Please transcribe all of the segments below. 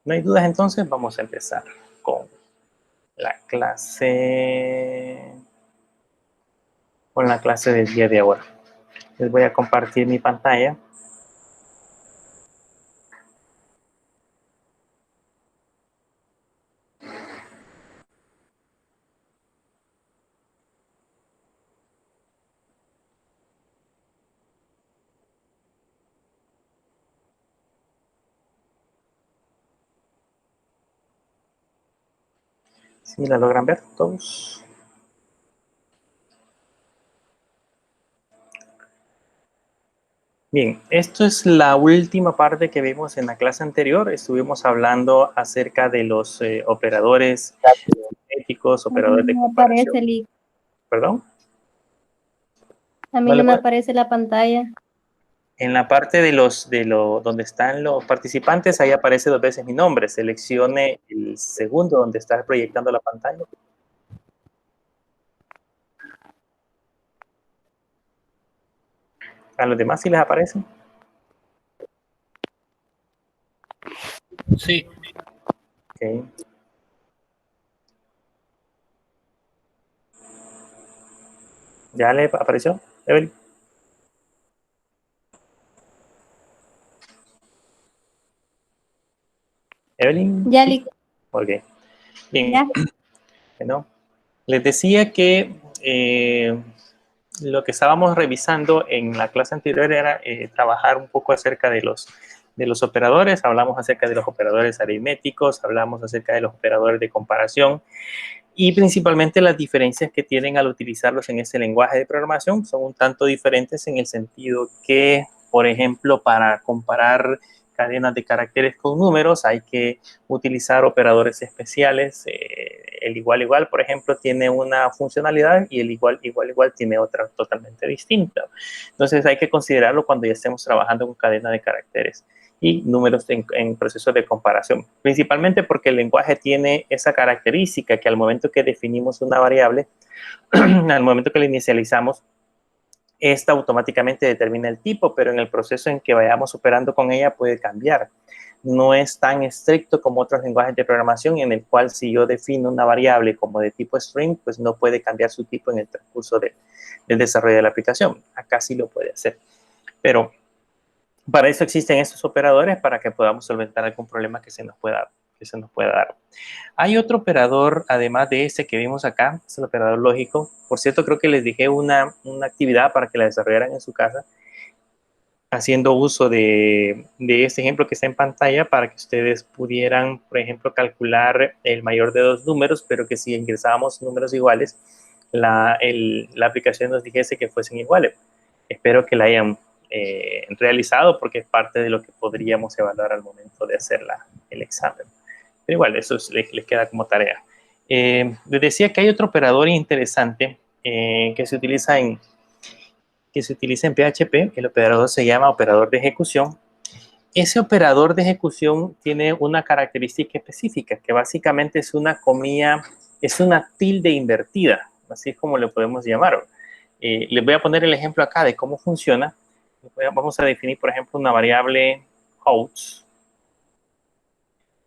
No hay dudas, entonces vamos a empezar con la clase del día de ahora. Les voy a compartir mi pantalla. ¿Sí la logran ver todos? Bien, esto es la última parte que vimos en la clase anterior. Estuvimos hablando acerca de los operadores éticos, operadores de comparación. Aparece el icono. ¿Perdón? A mí no me aparece la pantalla. En la parte donde están los participantes, ahí aparece 2 veces mi nombre. Seleccione el segundo donde está proyectando la pantalla. ¿A los demás sí les aparece? Sí. Okay. ¿Ya le apareció, Evelyn? ¿Evelyn? Ya, ¿Sí? Ok. Bien. ya. Bueno, les decía que lo que estábamos revisando en la clase anterior era trabajar un poco acerca de los operadores. Hablamos acerca de los operadores aritméticos, hablamos acerca de los operadores de comparación y principalmente las diferencias que tienen al utilizarlos en este lenguaje de programación son un tanto diferentes en el sentido que, por ejemplo, para comparar cadenas de caracteres con números hay que utilizar operadores especiales. El igual, por ejemplo, tiene una funcionalidad y el igual tiene otra totalmente distinta. Entonces hay que considerarlo cuando ya estemos trabajando con cadena de caracteres y números en procesos de comparación, principalmente porque el lenguaje tiene esa característica que al momento que definimos una variable, al momento que la inicializamos, esta automáticamente determina el tipo, pero en el proceso en que vayamos operando con ella puede cambiar. No es tan estricto como otros lenguajes de programación en el cual si yo defino una variable como de tipo string, pues no puede cambiar su tipo en el transcurso del desarrollo de la aplicación. Acá sí lo puede hacer. Pero para eso existen estos operadores para que podamos solventar algún problema que se nos pueda dar. Hay otro operador, además de este que vimos acá, es el operador lógico. Por cierto, creo que les dejé una actividad para que la desarrollaran en su casa, haciendo uso de este ejemplo que está en pantalla para que ustedes pudieran, por ejemplo, calcular el mayor de 2 números, pero que si ingresábamos números iguales, la aplicación nos dijese que fuesen iguales. Espero que la hayan realizado porque es parte de lo que podríamos evaluar al momento de hacer el examen. Pero igual, eso les queda como tarea. Les decía que hay otro operador interesante que se utiliza en PHP. El operador se llama operador de ejecución. Ese operador de ejecución tiene una característica específica, que básicamente es una comilla, es una tilde invertida, así es como le podemos llamar. Les voy a poner el ejemplo acá de cómo funciona. Vamos a definir, por ejemplo, una variable outs.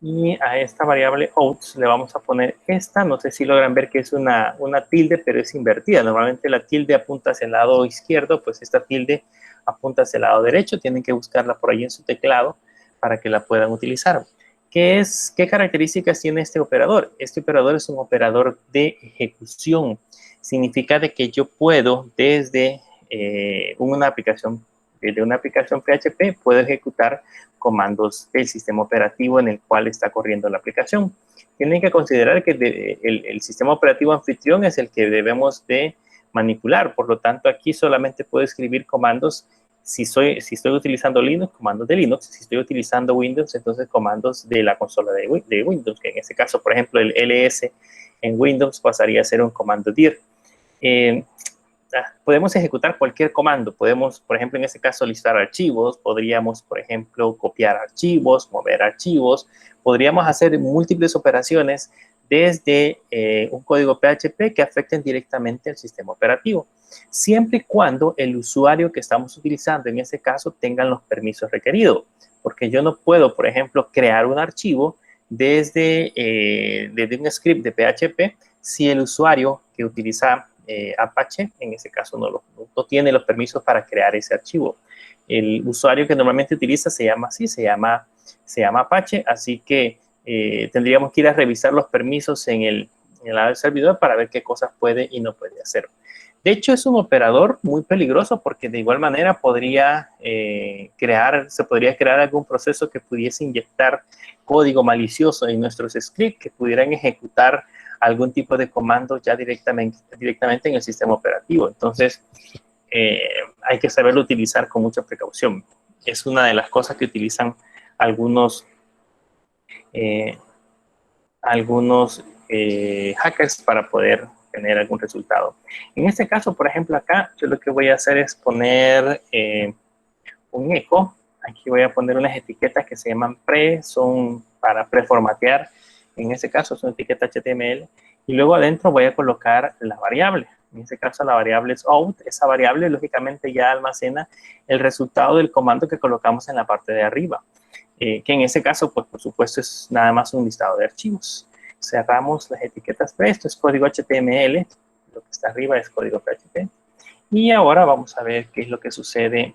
Y a esta variable outs le vamos a poner esta. No sé si logran ver que es una tilde, pero es invertida. Normalmente la tilde apunta hacia el lado izquierdo, pues esta tilde apunta hacia el lado derecho. Tienen que buscarla por ahí en su teclado para que la puedan utilizar. ¿Qué características tiene este operador? Este operador es un operador de ejecución. Significa de que yo puedo desde una aplicación PHP, puedo ejecutar comandos del sistema operativo en el cual está corriendo la aplicación. Tienen que considerar que el sistema operativo anfitrión es el que debemos de manipular. Por lo tanto, aquí solamente puedo escribir comandos. Si estoy utilizando Linux, comandos de Linux. Si estoy utilizando Windows, entonces comandos de la consola de Windows, que en este caso, por ejemplo, el ls en Windows pasaría a ser un comando dir. Podemos ejecutar cualquier comando. Podemos, por ejemplo, en este caso, listar archivos. Podríamos, por ejemplo, copiar archivos, mover archivos. Podríamos hacer múltiples operaciones desde un código PHP que afecten directamente al sistema operativo, siempre y cuando el usuario que estamos utilizando, en este caso, tengan los permisos requeridos. Porque yo no puedo, por ejemplo, crear un archivo desde un script de PHP si el usuario que utiliza Apache, en ese caso no tiene los permisos para crear ese archivo. El usuario que normalmente utiliza se llama así, se llama Apache, así que tendríamos que ir a revisar los permisos en el lado del servidor para ver qué cosas puede y no puede hacer. De hecho, es un operador muy peligroso porque de igual manera se podría crear algún proceso que pudiese inyectar código malicioso en nuestros scripts que pudieran ejecutar algún tipo de comando ya directamente en el sistema operativo. Entonces, hay que saberlo utilizar con mucha precaución. Es una de las cosas que utilizan algunos hackers para poder tener algún resultado. En este caso, por ejemplo, acá yo lo que voy a hacer es poner un eco. Aquí voy a poner unas etiquetas que se llaman son para preformatear. En este caso son etiquetas HTML. Y luego adentro voy a colocar la variable. En este caso la variable es out. Esa variable lógicamente ya almacena el resultado del comando que colocamos en la parte de arriba. Que en ese caso, pues por supuesto, es nada más un listado de archivos. Cerramos las etiquetas P. Esto es código HTML. Lo que está arriba es código PHP. Y ahora vamos a ver qué es lo que sucede.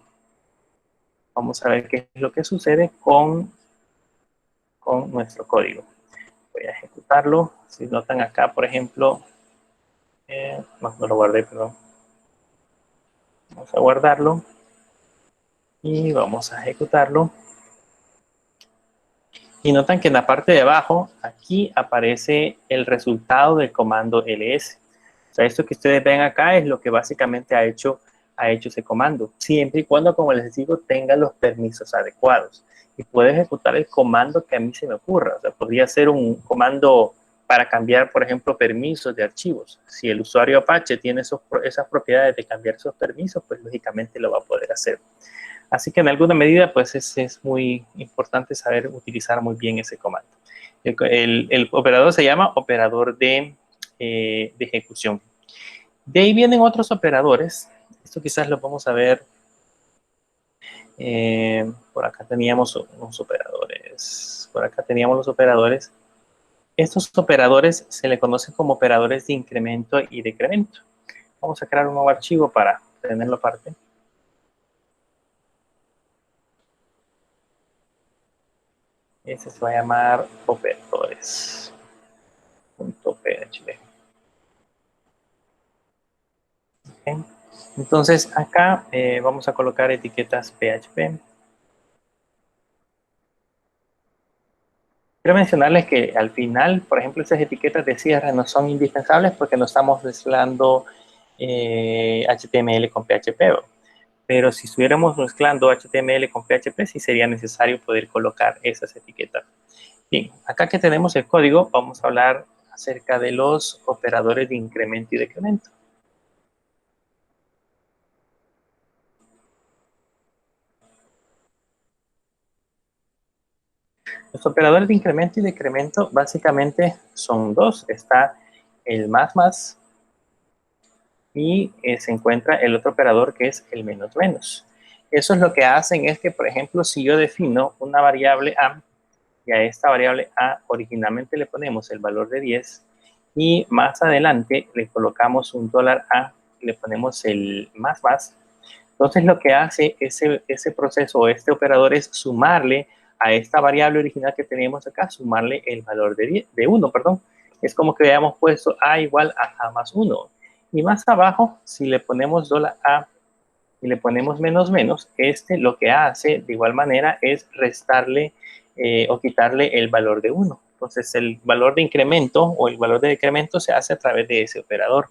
Vamos a ver qué es lo que sucede con nuestro código. Voy a ejecutarlo. Si notan acá, por ejemplo, no lo guardé, perdón. Vamos a guardarlo. Y vamos a ejecutarlo. Y notan que en la parte de abajo, aquí aparece el resultado del comando ls. O sea, esto que ustedes ven acá es lo que básicamente ha hecho ese comando. Siempre y cuando, como les digo, tenga los permisos adecuados. Y puede ejecutar el comando que a mí se me ocurra. O sea, podría ser un comando para cambiar, por ejemplo, permisos de archivos. Si el usuario Apache tiene esas propiedades de cambiar esos permisos, pues lógicamente lo va a poder hacer. Así que en alguna medida, pues es muy importante saber utilizar muy bien ese comando. El operador se llama operador de ejecución. De ahí vienen otros operadores. Esto quizás lo vamos a ver. Por acá teníamos unos operadores. Por acá teníamos los operadores. Estos operadores se le conocen como operadores de incremento y decremento. Vamos a crear un nuevo archivo para tenerlo aparte. Este se va a llamar operadores.php. ¿Okay? Entonces, acá vamos a colocar etiquetas PHP. Quiero mencionarles que al final, por ejemplo, esas etiquetas de cierre no son indispensables porque no estamos mezclando HTML con PHP. Pero si estuviéramos mezclando HTML con PHP, sí sería necesario poder colocar esas etiquetas. Bien, acá que tenemos el código, vamos a hablar acerca de los operadores de incremento y decremento. Los operadores de incremento y decremento básicamente son dos. Está el más y se encuentra el otro operador que es el menos. Eso es lo que hacen es que, por ejemplo, si yo defino una variable A y a esta variable A originalmente le ponemos el valor de 10 y más adelante le colocamos un $A y le ponemos el más, entonces lo que hace ese proceso o este operador es sumarle a esta variable original que teníamos acá, sumarle el valor de 1, perdón. Es como que hayamos puesto A igual a A más 1. Y más abajo, si le ponemos $A y le ponemos menos, este lo que hace de igual manera es restarle o quitarle el valor de 1. Entonces el valor de incremento o el valor de decremento se hace a través de ese operador.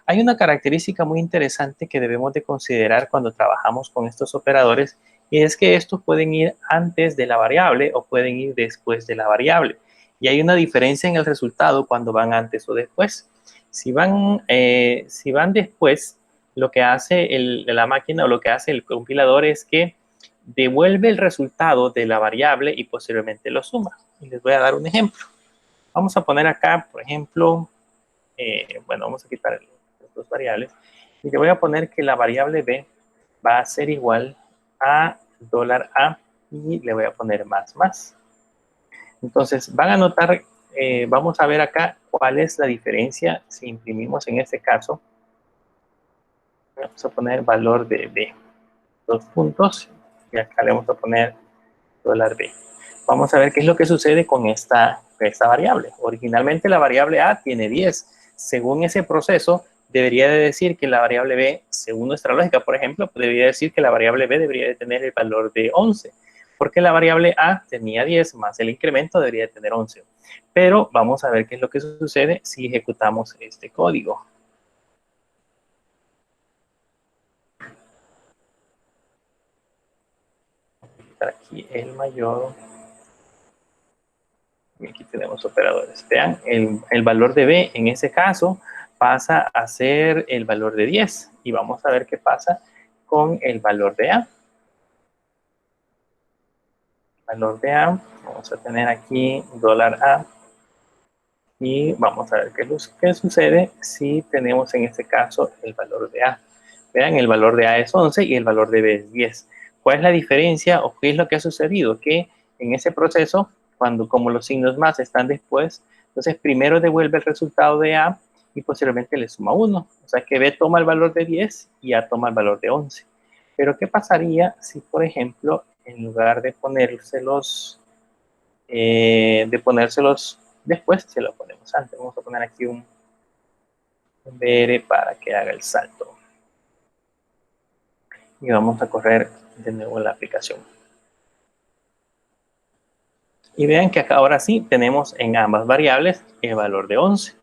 Hay una característica muy interesante que debemos de considerar cuando trabajamos con estos operadores y es que estos pueden ir antes de la variable o pueden ir después de la variable. Y hay una diferencia en el resultado cuando van antes o después. Si van después, lo que hace la máquina o lo que hace el compilador es que devuelve el resultado de la variable y posteriormente lo suma. Y les voy a dar un ejemplo. Vamos a poner acá, por ejemplo, bueno, vamos a quitar las dos variables. Y le voy a poner que la variable b va a ser igual a $A y le voy a poner más. Entonces, van a notar, vamos a ver acá cuál es la diferencia si imprimimos en este caso. Vamos a poner el valor de B, 2 puntos, y acá le vamos a poner $B. Vamos a ver qué es lo que sucede con esta variable. Originalmente la variable A tiene 10. Según ese proceso, debería de decir que la variable B, según nuestra lógica, por ejemplo, debería decir que la variable B debería de tener el valor de 11. Porque la variable A tenía 10 más el incremento debería de tener 11. Pero vamos a ver qué es lo que sucede si ejecutamos este código. Aquí el mayor. Y aquí tenemos operadores. Vean, el valor de B en ese caso pasa a ser el valor de 10. Y vamos a ver qué pasa con el valor de A. Valor de A, vamos a tener aquí $A. Y vamos a ver qué sucede si tenemos en este caso el valor de A. Vean, el valor de A es 11 y el valor de B es 10. ¿Cuál es la diferencia o qué es lo que ha sucedido? Que en ese proceso, como los signos más están después, entonces primero devuelve el resultado de A y posteriormente le suma 1. O sea que B toma el valor de 10 y A toma el valor de 11. Pero ¿qué pasaría si, por ejemplo, en lugar de ponérselos después, se lo ponemos antes? Vamos a poner aquí un BR para que haga el salto. Y vamos a correr de nuevo la aplicación. Y vean que acá ahora sí tenemos en ambas variables el valor de 11.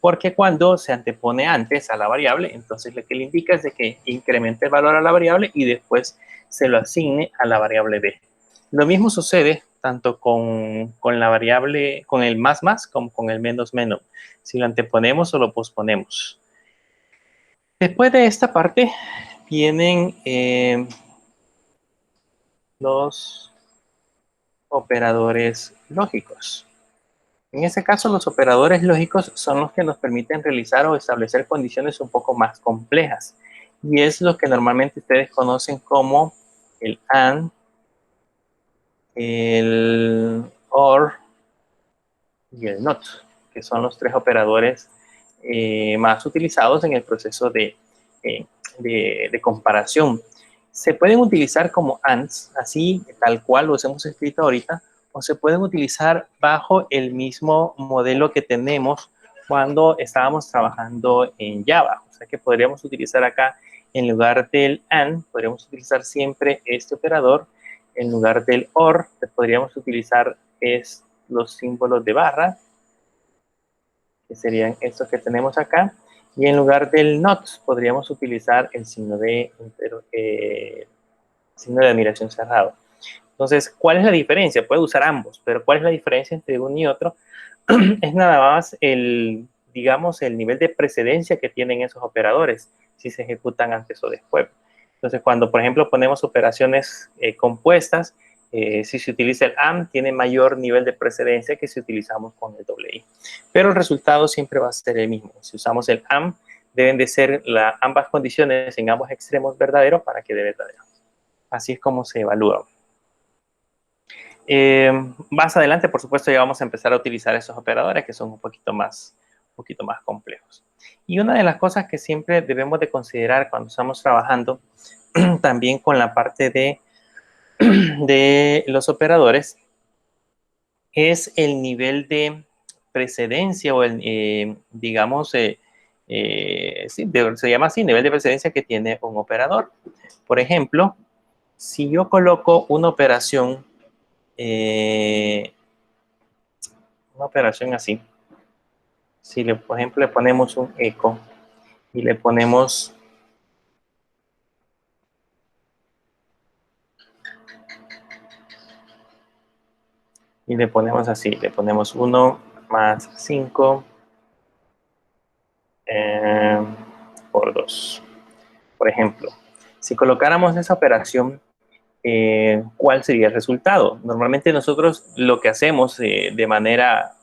Porque cuando se antepone antes a la variable, entonces lo que le indica es de que incremente el valor a la variable y después se lo asigne a la variable B. Lo mismo sucede tanto con la variable, con el más como con el menos. Si lo anteponemos o lo posponemos. Después de esta parte vienen los operadores lógicos. En este caso, los operadores lógicos son los que nos permiten realizar o establecer condiciones un poco más complejas. Y es lo que normalmente ustedes conocen como el AND, el OR y el NOT, que son los 3 operadores más utilizados en el proceso de comparación. Se pueden utilizar como ANDs, así tal cual los hemos escrito ahorita, o se pueden utilizar bajo el mismo modelo que tenemos cuando estábamos trabajando en Java. O sea que podríamos utilizar acá, en lugar del AND, podríamos utilizar siempre este operador. En lugar del OR, podríamos utilizar los símbolos de barra, que serían estos que tenemos acá. Y en lugar del not, podríamos utilizar el signo de admiración cerrado. Entonces, ¿cuál es la diferencia? Puede usar ambos, pero ¿cuál es la diferencia entre uno y otro? Es nada más digamos, el nivel de precedencia que tienen esos operadores, si se ejecutan antes o después. Entonces, cuando, por ejemplo, ponemos operaciones compuestas, si se utiliza el AND, tiene mayor nivel de precedencia que si utilizamos con el I. Pero el resultado siempre va a ser el mismo. Si usamos el AND, deben de ser ambas condiciones en ambos extremos verdaderos para que dé verdadero. Así es como se evalúa. Más adelante, por supuesto, ya vamos a empezar a utilizar esos operadores que son un poquito más complejos. Y una de las cosas que siempre debemos de considerar cuando estamos trabajando también con la parte de los operadores es el nivel de precedencia o digamos, sí, se llama así, nivel de precedencia que tiene un operador. Por ejemplo, si yo coloco una operación así, si por ejemplo le ponemos un eco y le ponemos así, le ponemos 1 más 5 por 2. Por ejemplo, si colocáramos esa operación, ¿cuál sería el resultado? Normalmente nosotros lo que hacemos de manera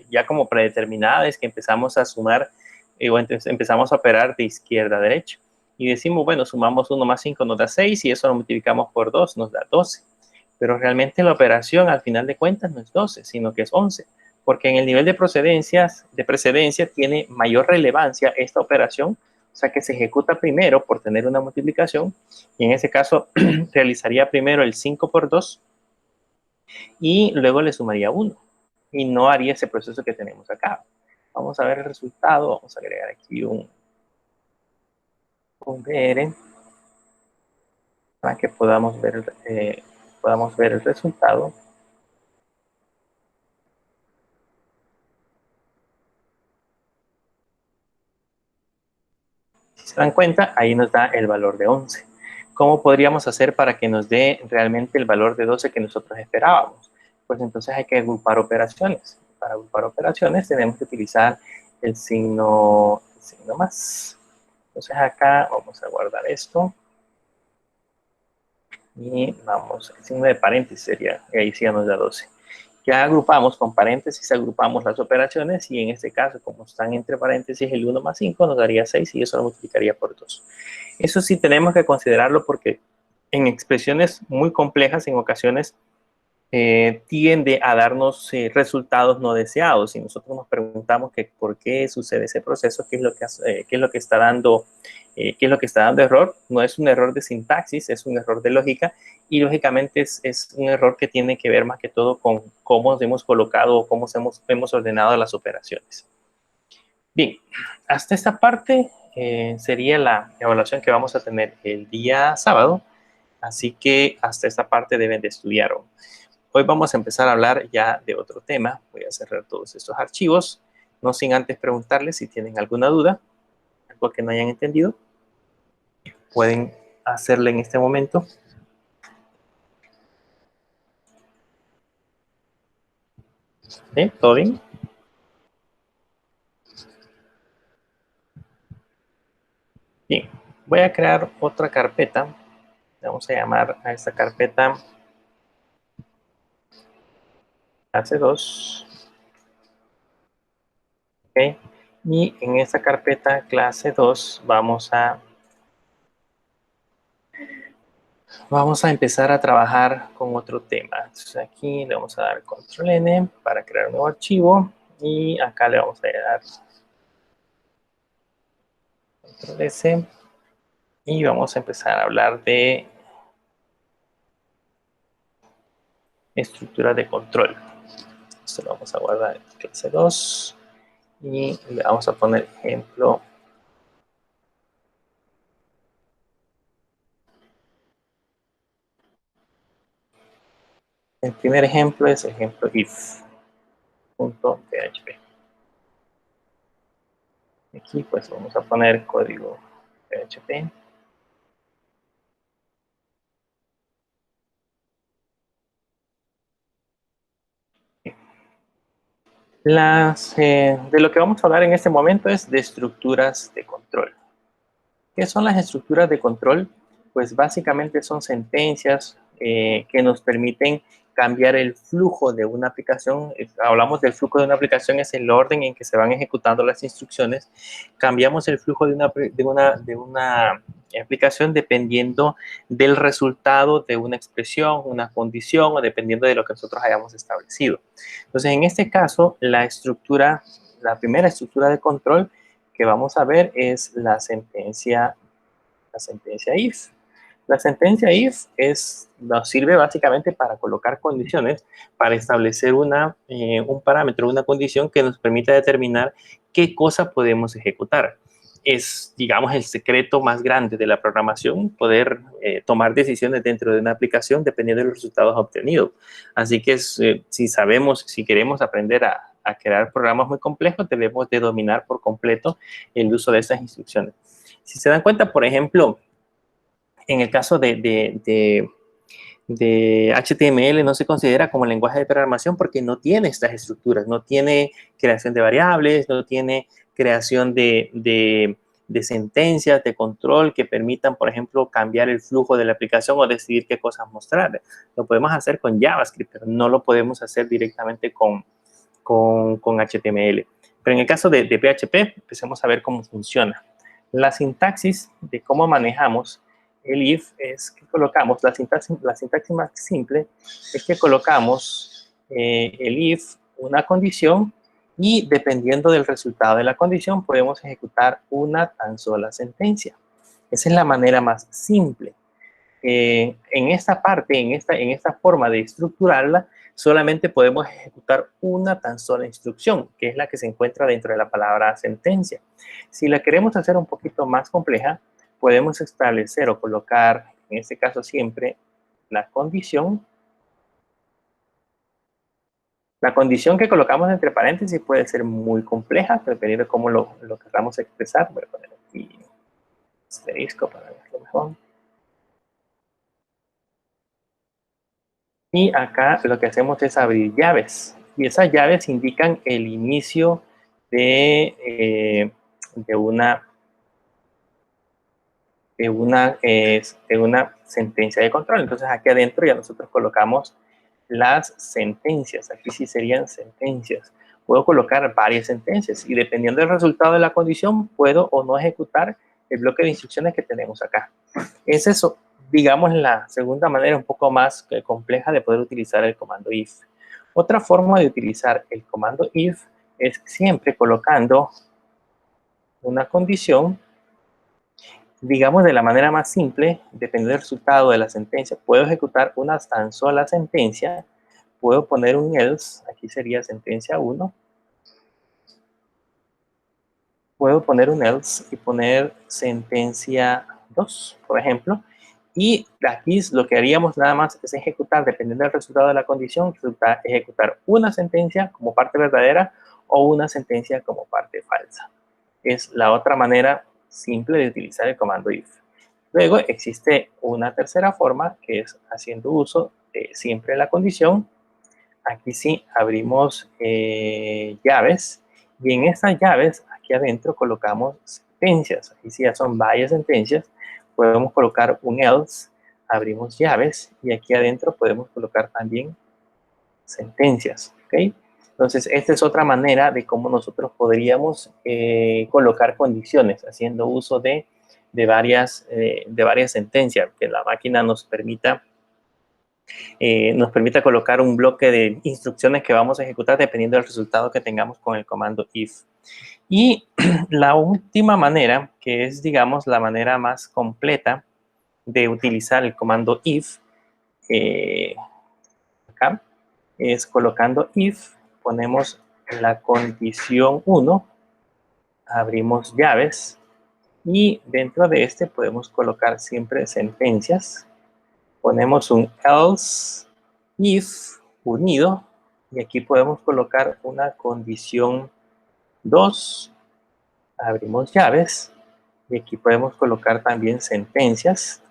ya como predeterminada es que empezamos a sumar o empezamos a operar de izquierda a derecha y decimos, bueno, sumamos 1 más 5 nos da 6 y eso lo multiplicamos por 2 nos da 12. pero realmente la operación al final de cuentas no es 12, sino que es 11, porque en el nivel de precedencia tiene mayor relevancia esta operación, o sea que se ejecuta primero por tener una multiplicación, y en ese caso realizaría primero el 5 por 2 y luego le sumaría 1, y no haría ese proceso que tenemos acá. Vamos a ver el resultado, vamos a agregar aquí un BR para que podamos ver el resultado. Si se dan cuenta, ahí nos da el valor de 11. ¿Cómo podríamos hacer para que nos dé realmente el valor de 12 que nosotros esperábamos? Pues entonces hay que agrupar operaciones. Para agrupar operaciones tenemos que utilizar el signo más. Entonces acá vamos a guardar esto. Y vamos, el signo de paréntesis sería, y ahí sí ya nos da 12. Ya agrupamos con paréntesis, agrupamos las operaciones y en este caso, como están entre paréntesis, el 1 más 5 nos daría 6 y eso lo multiplicaría por 2. Eso sí tenemos que considerarlo porque en expresiones muy complejas, en ocasiones, tiende a darnos resultados no deseados. Y nosotros nos preguntamos que por qué sucede ese proceso, qué es lo que está dando error. No es un error de sintaxis, es un error de lógica, y lógicamente es un error que tiene que ver más que todo con cómo hemos colocado o cómo hemos ordenado las operaciones. Bien, hasta esta parte sería la evaluación que vamos a tener el día sábado, así que hasta esta parte deben de estudiar. Hoy vamos a empezar a hablar ya de otro tema. Voy a cerrar todos estos archivos, no sin antes preguntarles si tienen alguna duda, algo que no hayan entendido. Pueden hacerlo en este momento. ¿Sí? ¿Todo bien? Bien, voy a crear otra carpeta. Vamos a llamar a esta carpeta clase 2. ¿Ok? Y en esta carpeta clase 2 vamos a empezar a trabajar con otro tema. Entonces aquí le vamos a dar control N para crear un nuevo archivo y acá le vamos a dar control S y vamos a empezar a hablar de estructura de control. Esto lo vamos a guardar en clase 2 y le vamos a poner ejemplo. El primer ejemplo es ejemplo if.php. Aquí pues vamos a poner código PHP. De lo que vamos a hablar en este momento es de estructuras de control. ¿Qué son las estructuras de control? Pues básicamente son sentencias que nos permiten cambiar el flujo de una aplicación. Hablamos del flujo de una aplicación, es el orden en que se van ejecutando las instrucciones. Cambiamos el flujo de una aplicación dependiendo del resultado de una expresión, una condición o dependiendo de lo que nosotros hayamos establecido. Entonces, en este caso, la primera estructura de control que vamos a ver es la sentencia if. La sentencia if nos sirve básicamente para colocar condiciones, para establecer un parámetro, una condición que nos permita determinar qué cosa podemos ejecutar. Es, digamos, el secreto más grande de la programación, poder tomar decisiones dentro de una aplicación dependiendo de los resultados obtenidos. Así que si queremos aprender a crear programas muy complejos, debemos de dominar por completo el uso de estas instrucciones. Si se dan cuenta, por ejemplo, en el caso de HTML no se considera como lenguaje de programación porque no tiene estas estructuras, no tiene creación de variables, no tiene creación de sentencias, de control que permitan, por ejemplo, cambiar el flujo de la aplicación o decidir qué cosas mostrar. Lo podemos hacer con JavaScript, pero no lo podemos hacer directamente con HTML. Pero en el caso de PHP, empecemos a ver cómo funciona. La sintaxis de cómo manejamos el if es que colocamos, la sintaxis más simple es que colocamos el if, una condición, y dependiendo del resultado de la condición podemos ejecutar una tan sola sentencia. Esa es la manera más simple. En esta parte, en esta forma de estructurarla, solamente podemos ejecutar una tan sola instrucción, que es la que se encuentra dentro de la palabra sentencia. Si la queremos hacer un poquito más compleja, podemos establecer o colocar, en este caso siempre, la condición. La condición que colocamos entre paréntesis puede ser muy compleja, dependiendo de cómo lo queramos expresar. Voy a poner aquí asterisco para verlo mejor. Y acá lo que hacemos es abrir llaves. Y esas llaves indican el inicio de una sentencia de control. Entonces aquí adentro ya nosotros colocamos las sentencias. Aquí sí serían sentencias. Puedo colocar varias sentencias y dependiendo del resultado de la condición puedo o no ejecutar el bloque de instrucciones que tenemos acá. Es eso, digamos, la segunda manera un poco más compleja de poder utilizar el comando if. Otra forma de utilizar el comando if es siempre colocando una condición, digamos, de la manera más simple, dependiendo del resultado de la sentencia. Puedo ejecutar una tan sola sentencia, puedo poner un else, aquí sería sentencia 1. Puedo poner un else y poner sentencia 2, por ejemplo. Y aquí lo que haríamos nada más es ejecutar, dependiendo del resultado de la condición, ejecutar una sentencia como parte verdadera o una sentencia como parte falsa. Es la otra manera simple de utilizar el comando if. Luego existe una tercera forma que es haciendo uso de siempre la condición. Aquí sí abrimos llaves y en estas llaves aquí adentro colocamos sentencias. Aquí sí ya son varias sentencias. Podemos colocar un else, abrimos llaves y aquí adentro podemos colocar también sentencias. ¿Okay? Entonces esta es otra manera de cómo nosotros podríamos colocar condiciones haciendo uso de varias sentencias, que la máquina nos permita colocar un bloque de instrucciones que vamos a ejecutar dependiendo del resultado que tengamos con el comando if. Y la última manera, que es, digamos, la manera más completa de utilizar el comando if, acá, es colocando if, ponemos la condición 1, abrimos llaves, y dentro de este podemos colocar siempre sentencias. Ponemos un else if unido y aquí podemos colocar una condición 2, abrimos llaves y aquí podemos colocar también sentencias.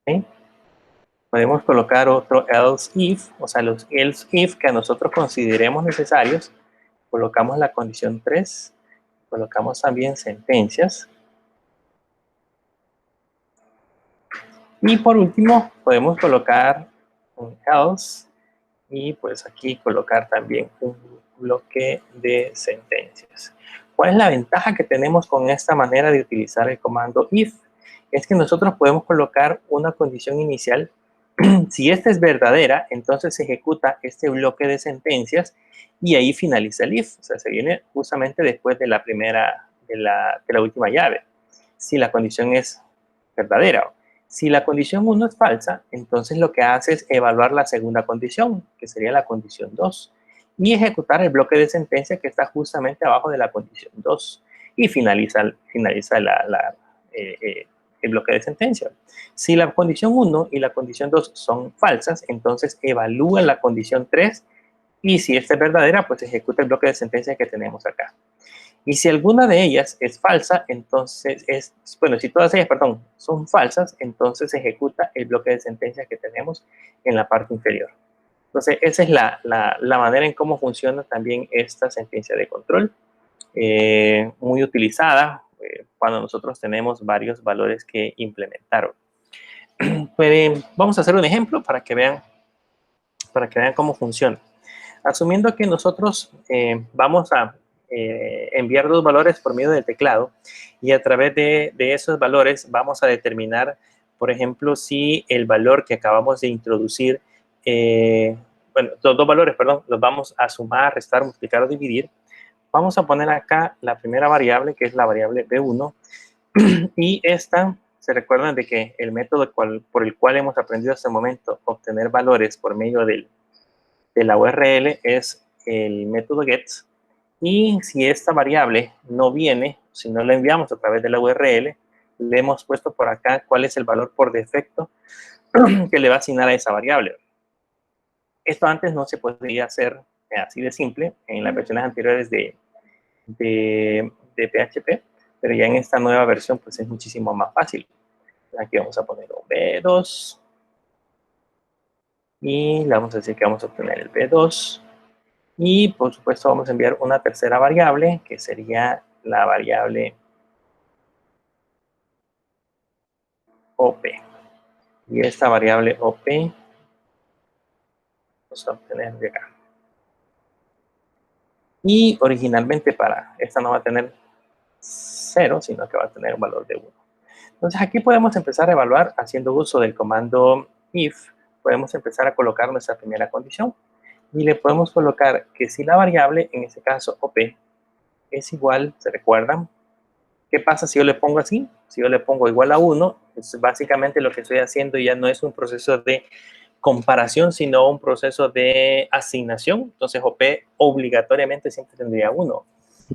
¿Okay? Podemos colocar otro else if, o sea, los else if que a nosotros consideremos necesarios. Colocamos la condición 3, colocamos también sentencias. Y por último, podemos colocar un else y pues aquí colocar también un bloque de sentencias. ¿Cuál es la ventaja que tenemos con esta manera de utilizar el comando if? Es que nosotros podemos colocar una condición inicial. Si esta es verdadera, entonces se ejecuta este bloque de sentencias y ahí finaliza el if. O sea, se viene justamente después de la primera, de la última llave. Si la condición es verdadera. Si la condición 1 es falsa, entonces lo que hace es evaluar la segunda condición, que sería la condición 2, y ejecutar el bloque de sentencia que está justamente abajo de la condición 2, y finaliza el bloque de sentencia. Si la condición 1 y la condición 2 son falsas, entonces evalúa la condición 3, y si esta es verdadera, pues ejecuta el bloque de sentencia que tenemos acá. Y si alguna de ellas es falsa, entonces si todas ellas, son falsas, entonces se ejecuta el bloque de sentencias que tenemos en la parte inferior. Entonces, esa es la manera en cómo funciona también esta sentencia de control, muy utilizada cuando nosotros tenemos varios valores que implementar. Vamos a hacer un ejemplo para que vean cómo funciona. Asumiendo que nosotros vamos a enviar dos valores por medio del teclado y a través de esos valores vamos a determinar, por ejemplo, si el valor que acabamos de introducir, bueno, los dos valores, perdón, los vamos a sumar, restar, multiplicar o dividir. Vamos a poner acá la primera variable, que es la variable B1, y esta, se recuerdan de que el método por el cual hemos aprendido hasta el momento obtener valores por medio de la URL es el método get. Y si esta variable no viene, si no la enviamos a través de la URL, le hemos puesto por acá cuál es el valor por defecto que le va a asignar a esa variable. Esto antes no se podía hacer así de simple en las versiones anteriores de PHP, pero ya en esta nueva versión pues es muchísimo más fácil. Aquí vamos a poner un B2 y le vamos a decir que vamos a obtener el B2 y por supuesto vamos a enviar una tercera variable que sería la variable OP. Y esta variable OP vamos a obtener de acá. Y originalmente esta no va a tener 0, sino que va a tener un valor de 1. Entonces aquí podemos empezar a evaluar haciendo uso del comando if. Podemos empezar a colocar nuestra primera condición. Y le podemos colocar que si la variable, en este caso OP, es igual, ¿se recuerdan? ¿Qué pasa si yo le pongo así? Si yo le pongo igual a 1, pues básicamente lo que estoy haciendo ya no es un proceso de comparación, sino un proceso de asignación. Entonces OP obligatoriamente siempre tendría 1.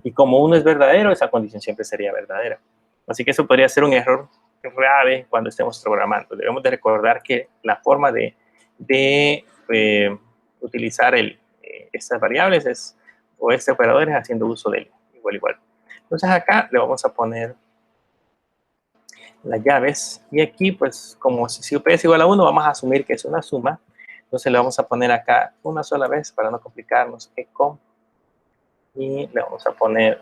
Y como 1 es verdadero, esa condición siempre sería verdadera. Así que eso podría ser un error grave cuando estemos programando. Debemos de recordar que la forma de utilizar estas variables o este operador es haciendo uso de él, igual. Entonces acá le vamos a poner las llaves y aquí pues como si OP es igual a 1 vamos a asumir que es una suma. Entonces le vamos a poner acá una sola vez para no complicarnos, echo, y le vamos a poner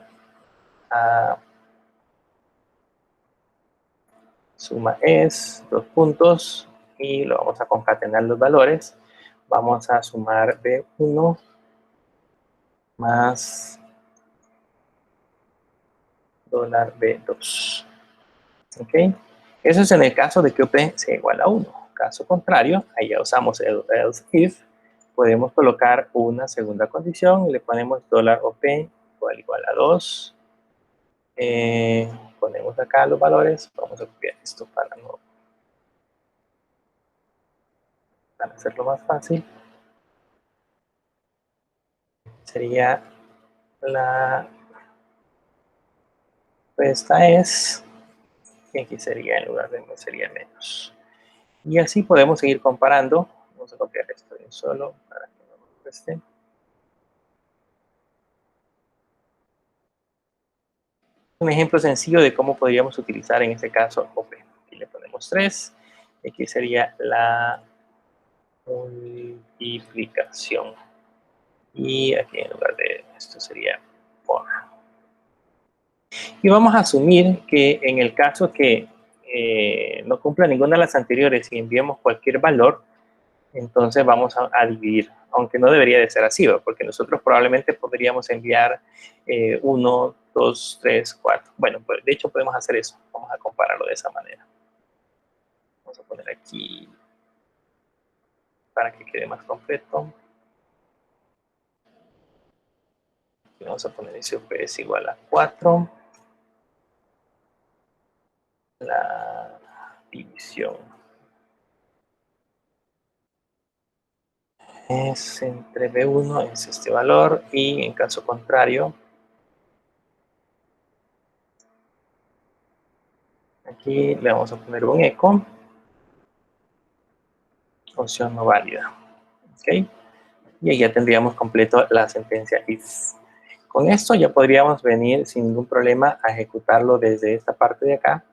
suma es, 2 puntos, y lo vamos a concatenar los valores. Vamos a sumar B1 más $B2. ¿Ok? Eso es en el caso de que OP sea igual a 1. Caso contrario, ahí ya usamos el else if. Podemos colocar una segunda condición y le ponemos $OP igual a 2. Ponemos acá los valores. Vamos a copiar esto para hacerlo más fácil. Sería la respuesta es, y aquí sería en lugar de sería menos. Y así podemos seguir comparando. Vamos a copiar esto de un solo para que no nos cueste. Un ejemplo sencillo de cómo podríamos utilizar en este caso OP. Aquí le ponemos 3. Y aquí sería la multiplicación. Y aquí en lugar de esto sería por. Y vamos a asumir que en el caso que no cumpla ninguna de las anteriores y enviemos cualquier valor, entonces vamos a dividir, aunque no debería de ser así, porque nosotros probablemente podríamos enviar 1, 2, 3, 4. Bueno, pues de hecho podemos hacer eso. Vamos a compararlo de esa manera. Vamos a poner aquí para que quede más completo. Aquí vamos a poner SOP es igual a 4. La división es entre B1, es este valor, y en caso contrario, aquí le vamos a poner un echo, opción no válida. ¿Ok? Y ahí ya tendríamos completo la sentencia if. Con esto ya podríamos venir sin ningún problema a ejecutarlo desde esta parte de acá.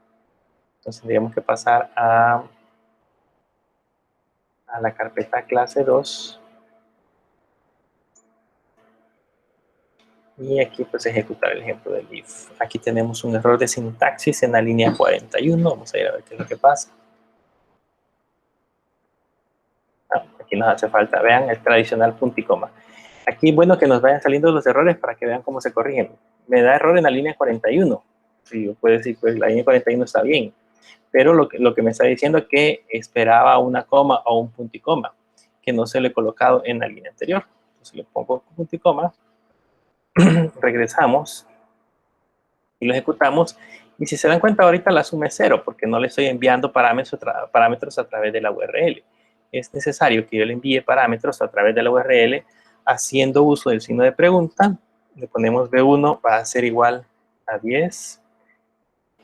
Entonces tendríamos que pasar a la carpeta clase 2. Y aquí pues ejecutar el ejemplo del if. Aquí tenemos un error de sintaxis en la línea 41. Vamos a ir a ver qué es lo que pasa. Aquí nos hace falta, vean, el tradicional punto y coma. Aquí, bueno, que nos vayan saliendo los errores para que vean cómo se corrigen. Me da error en la línea 41. Sí, puede decir, pues la línea 41 está bien. Pero lo que me está diciendo es que esperaba una coma o un punto y coma, que no se le he colocado en la línea anterior. Entonces le pongo punto y coma, regresamos y lo ejecutamos. Y si se dan cuenta, ahorita la suma es 0, porque no le estoy enviando parámetros a través de la URL. Es necesario que yo le envíe parámetros a través de la URL haciendo uso del signo de pregunta. Le ponemos B1 va a ser igual a 10.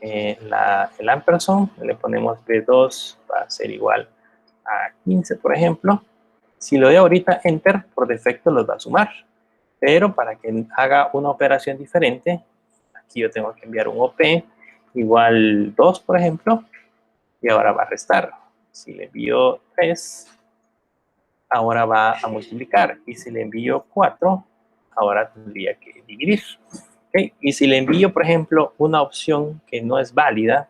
El ampersand, le ponemos B2 va a ser igual a 15, por ejemplo. Si lo doy ahorita Enter, por defecto los va a sumar. Pero para que haga una operación diferente, aquí yo tengo que enviar un OP igual 2, por ejemplo, y ahora va a restar. Si le envío 3, ahora va a multiplicar. Y si le envío 4, ahora tendría que dividir. ¿Okay? Y si le envío, por ejemplo, una opción que no es válida,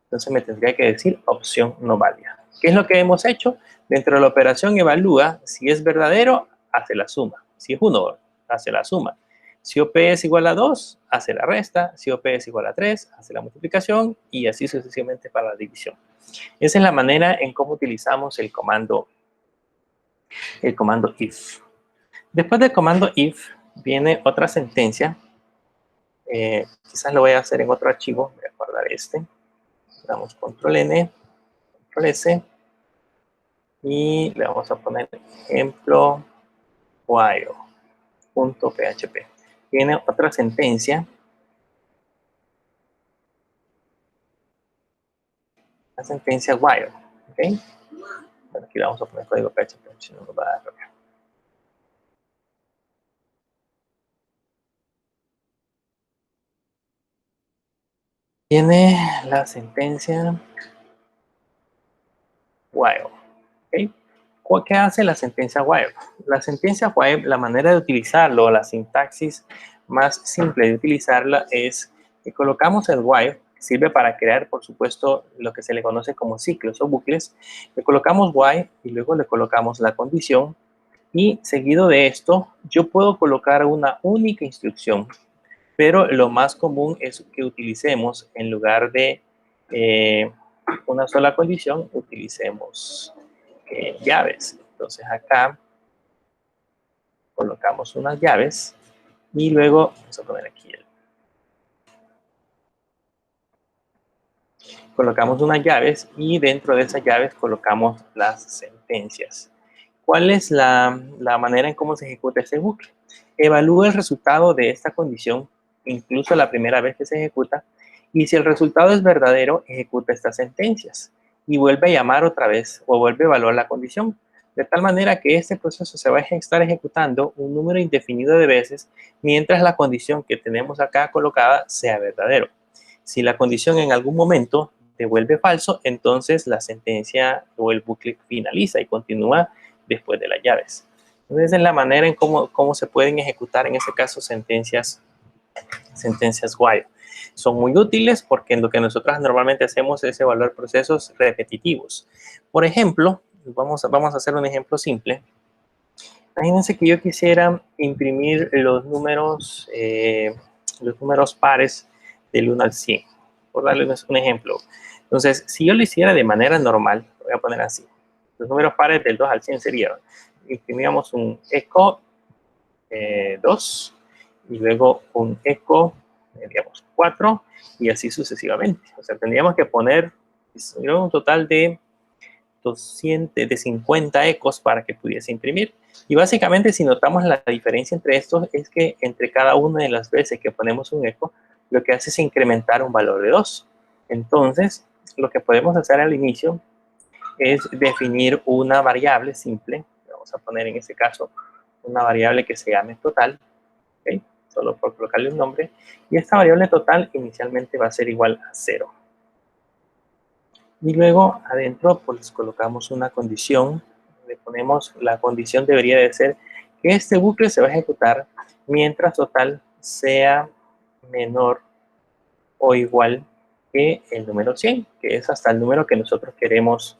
entonces me tendría que decir opción no válida. ¿Qué es lo que hemos hecho? Dentro de la operación evalúa si es verdadero, hace la suma. Si es 1, hace la suma. Si OP es igual a 2, hace la resta. Si OP es igual a 3, hace la multiplicación y así sucesivamente para la división. Esa es la manera en cómo utilizamos el comando if. Después del comando if viene otra sentencia. Quizás lo voy a hacer en otro archivo. Voy a guardar este. Damos control N, control S. Y le vamos a poner ejemplo while.php. Tiene otra sentencia. La sentencia while. ¿Okay? Bueno, aquí le vamos a poner código PHP, si no nos va a dar error. Tiene la sentencia while. ¿Okay? ¿Qué hace la sentencia while? La sentencia while, la manera de utilizarlo, la sintaxis más simple de utilizarla es que colocamos el while, que sirve para crear, por supuesto, lo que se le conoce como ciclos o bucles. Le colocamos while y luego le colocamos la condición. Y seguido de esto, yo puedo colocar una única instrucción, pero lo más común es que utilicemos, en lugar de una sola condición, utilicemos llaves. Entonces acá colocamos unas llaves y luego vamos a poner aquí colocamos unas llaves y dentro de esas llaves colocamos las sentencias. ¿Cuál es la manera en cómo se ejecuta este bucle? Evalúa el resultado de esta condición, incluso la primera vez que se ejecuta, y si el resultado es verdadero, ejecuta estas sentencias y vuelve a llamar otra vez o vuelve a evaluar la condición, de tal manera que este proceso se va a estar ejecutando un número indefinido de veces mientras la condición que tenemos acá colocada sea verdadero. Si la condición en algún momento devuelve falso, entonces la sentencia o el bucle finaliza y continúa después de las llaves. Entonces, es la manera en cómo se pueden ejecutar en este caso sentencias while. Son muy útiles porque en lo que nosotros normalmente hacemos es evaluar procesos repetitivos. Por ejemplo, vamos a hacer un ejemplo simple. Imagínense que yo quisiera imprimir los números pares del 1 al 100, por darles un ejemplo. Entonces, si yo lo hiciera de manera normal, lo voy a poner así. Los números pares del 2 al 100 serían, imprimíamos un eco 2 y luego un eco, digamos, 4 y así sucesivamente. O sea, tendríamos que poner un total de 50 ecos para que pudiese imprimir. Y básicamente, si notamos la diferencia entre estos, es que entre cada una de las veces que ponemos un eco, lo que hace es incrementar un valor de 2. Entonces, lo que podemos hacer al inicio es definir una variable simple. Vamos a poner en este caso una variable que se llame total, ¿okay? Solo por colocarle un nombre. Y esta variable total inicialmente va a ser igual a 0. Y luego adentro pues colocamos una condición, le ponemos la condición debería de ser que este bucle se va a ejecutar mientras total sea menor o igual que el número 100, que es hasta el número que nosotros queremos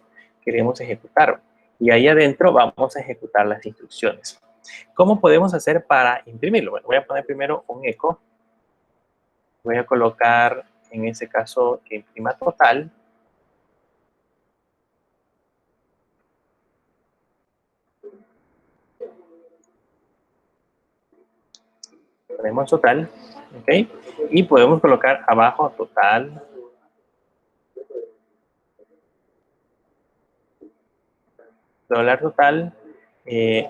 ejecutar. Y ahí adentro vamos a ejecutar las instrucciones. ¿Cómo podemos hacer para imprimirlo? Bueno, voy a poner primero un eco. Voy a colocar, en ese caso, que imprima total. Ponemos total, ¿ok? Y podemos colocar abajo total. Dólar total.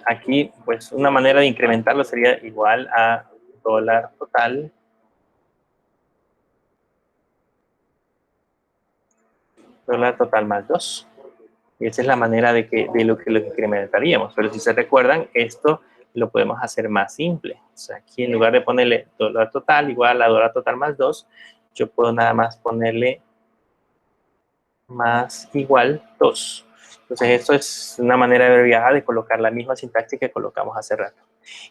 Aquí, pues, una manera de incrementarlo sería igual a dólar total. Dólar total más 2. Y esa es la manera de lo que incrementaríamos. Pero si se recuerdan, esto lo podemos hacer más simple. O sea, aquí en lugar de ponerle dólar total igual a dólar total más 2, yo puedo nada más ponerle más igual 2. Entonces, esto es una manera abreviada de colocar la misma sintaxis que colocamos hace rato.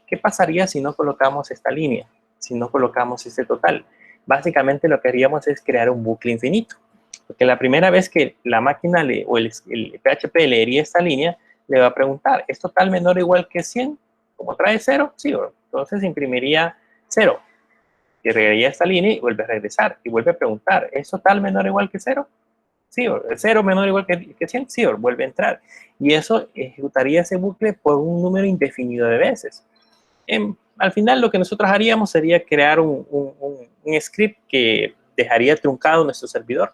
¿Qué pasaría si no colocamos esta línea? Si no colocamos este total. Básicamente lo que haríamos es crear un bucle infinito. Porque la primera vez que la máquina o el PHP leería esta línea, le va a preguntar, ¿es total menor o igual que 100? Como trae 0, sí, entonces imprimiría 0. Y regresaría esta línea y vuelve a regresar. Y vuelve a preguntar, ¿es total menor o igual que 0? Sí, 0 menor o igual que 100, sí, vuelve a entrar. Y eso ejecutaría ese bucle por un número indefinido de veces. Al final lo que nosotros haríamos sería crear un script que dejaría truncado nuestro servidor.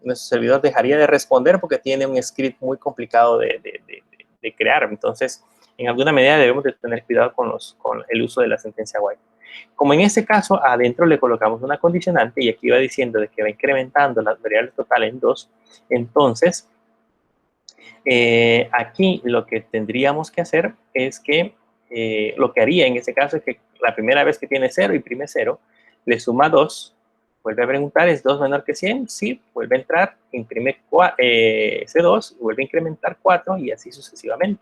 Nuestro servidor dejaría de responder porque tiene un script muy complicado de crear. Entonces, en alguna medida debemos de tener cuidado con el uso de la sentencia while. Como en este caso, adentro le colocamos una condicionante y aquí va diciendo de que va incrementando las variables totales en 2, entonces, aquí lo que tendríamos que hacer es que lo que haría en este caso es que la primera vez que tiene 0, imprime 0, le suma 2, vuelve a preguntar, ¿es 2 menor que 100? Sí, vuelve a entrar, imprime C2, vuelve a incrementar 4 y así sucesivamente.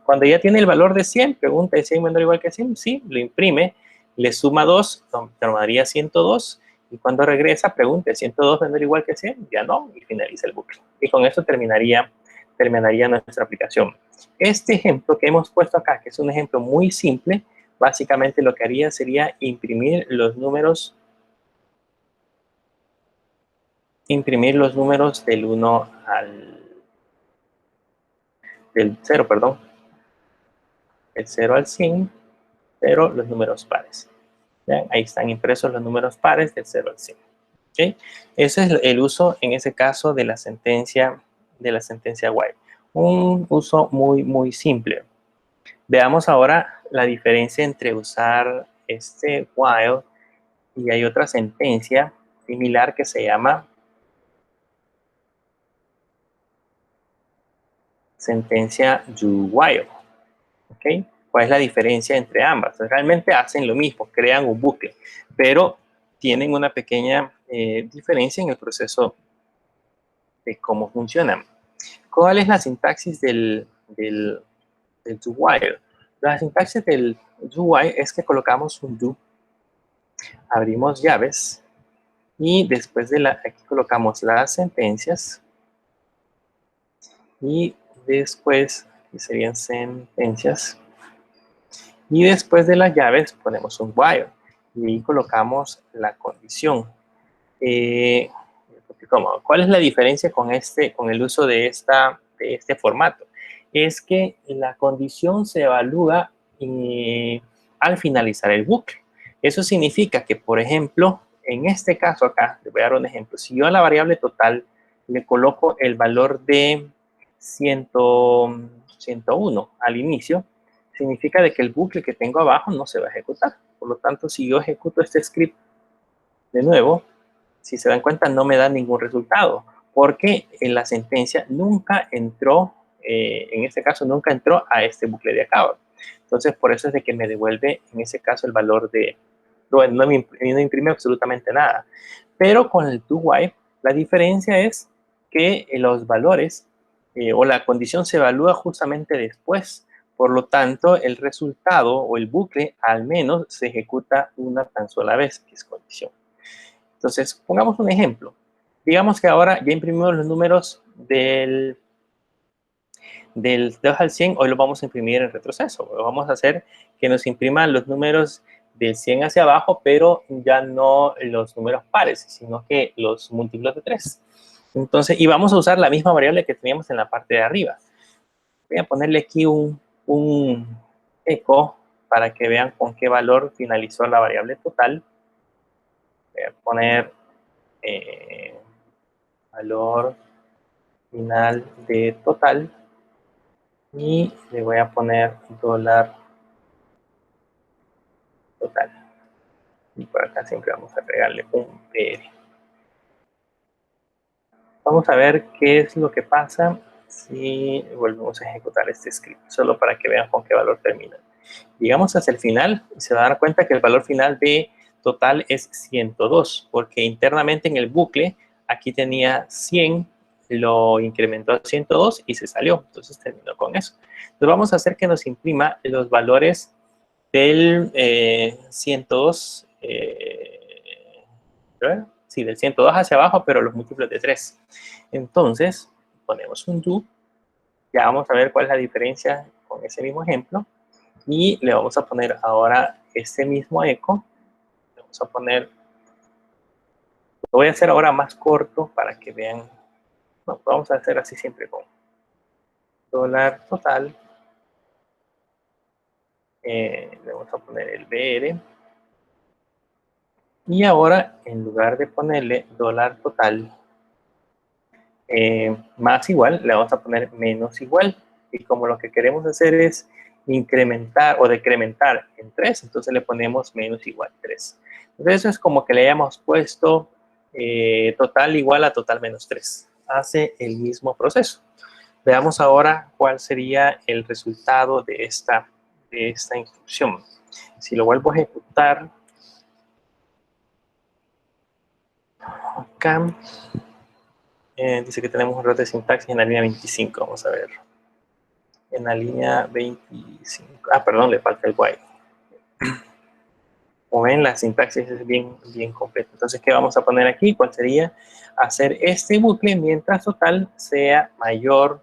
Cuando ya tiene el valor de 100, pregunta, ¿es 100 menor o igual que 100? Sí, lo imprime, le suma 2, tomaría 102, y cuando regresa, pregunta, ¿es 102 menor o igual que 100? Ya no, y finaliza el bucle. Y con eso terminaría nuestra aplicación. Este ejemplo que hemos puesto acá, que es un ejemplo muy simple, básicamente lo que haría sería imprimir los números del 1 del 0, perdón, del 0 al 100, pero los números pares. ¿Vean? Ahí están impresos los números pares del 0 al 100. ¿Okay? Ese es el uso, en ese caso, de la sentencia while. Un uso muy, muy simple. Veamos ahora la diferencia entre usar este while y hay otra sentencia similar que se llama sentencia do while. ¿Okay? ¿Cuál es la diferencia entre ambas? Realmente hacen lo mismo, crean un bucle, pero tienen una pequeña diferencia en el proceso de cómo funcionan. ¿Cuál es la sintaxis del do while? La sintaxis del do while es que colocamos un do, abrimos llaves y después aquí colocamos las sentencias y después aquí serían sentencias y después de las llaves ponemos un while y ahí colocamos la condición. ¿Cuál es la diferencia con el uso de este formato? Es que la condición se evalúa al finalizar el bucle. Eso significa que, por ejemplo, en este caso acá, les voy a dar un ejemplo. Si yo a la variable total le coloco el valor de 101 al inicio, significa de que el bucle que tengo abajo no se va a ejecutar. Por lo tanto, si yo ejecuto este script de nuevo, si se dan cuenta, no me da ningún resultado, porque en la sentencia nunca entró, en este caso, nunca entró a este bucle de acá. Entonces, por eso es de que me devuelve, en ese caso, el valor no me imprime absolutamente nada. Pero con el do while, la diferencia es que los valores o la condición se evalúa justamente después. Por lo tanto, el resultado o el bucle al menos se ejecuta una tan sola vez, que es condición. Entonces, pongamos un ejemplo. Digamos que ahora ya imprimimos los números del del 2 al 100, hoy lo vamos a imprimir en retroceso. Vamos a hacer que nos impriman los números del 100 hacia abajo, pero ya no los números pares, sino que los múltiplos de 3. Entonces, y vamos a usar la misma variable que teníamos en la parte de arriba. Voy a ponerle aquí un eco para que vean con qué valor finalizó la variable total. Voy a poner valor final de total y le voy a poner dólar total. Y por acá siempre vamos a agregarle un PR. Vamos a ver qué es lo que pasa si volvemos a ejecutar este script, solo para que vean con qué valor termina. Llegamos hacia el final y se van a dar cuenta que el valor final de total es 102, porque internamente en el bucle aquí tenía 100, lo incrementó a 102 y se salió, entonces terminó con eso. Entonces vamos a hacer que nos imprima los valores del 102, sí, del 102 hacia abajo, pero los múltiplos de 3. Entonces, ponemos un do, ya vamos a ver cuál es la diferencia con ese mismo ejemplo, y le vamos a poner ahora este mismo eco, le vamos a poner, lo voy a hacer ahora más corto para que vean, no, vamos a hacer así siempre con dólar total, le vamos a poner el BR, y ahora en lugar de ponerle dólar total más igual, le vamos a poner menos igual, y como lo que queremos hacer es incrementar o decrementar en 3, entonces le ponemos menos igual 3. Entonces eso es como que le hayamos puesto total igual a total menos 3. Hace el mismo proceso. Veamos ahora cuál sería el resultado de esta instrucción. Si lo vuelvo a ejecutar, acá dice que tenemos un error de sintaxis en la línea 25. Vamos a ver. En la línea 25. Ah, perdón, le falta el while. Como ven, la sintaxis es bien completa. Entonces, ¿qué vamos a poner aquí? ¿Cuál sería? Hacer este bucle mientras total sea mayor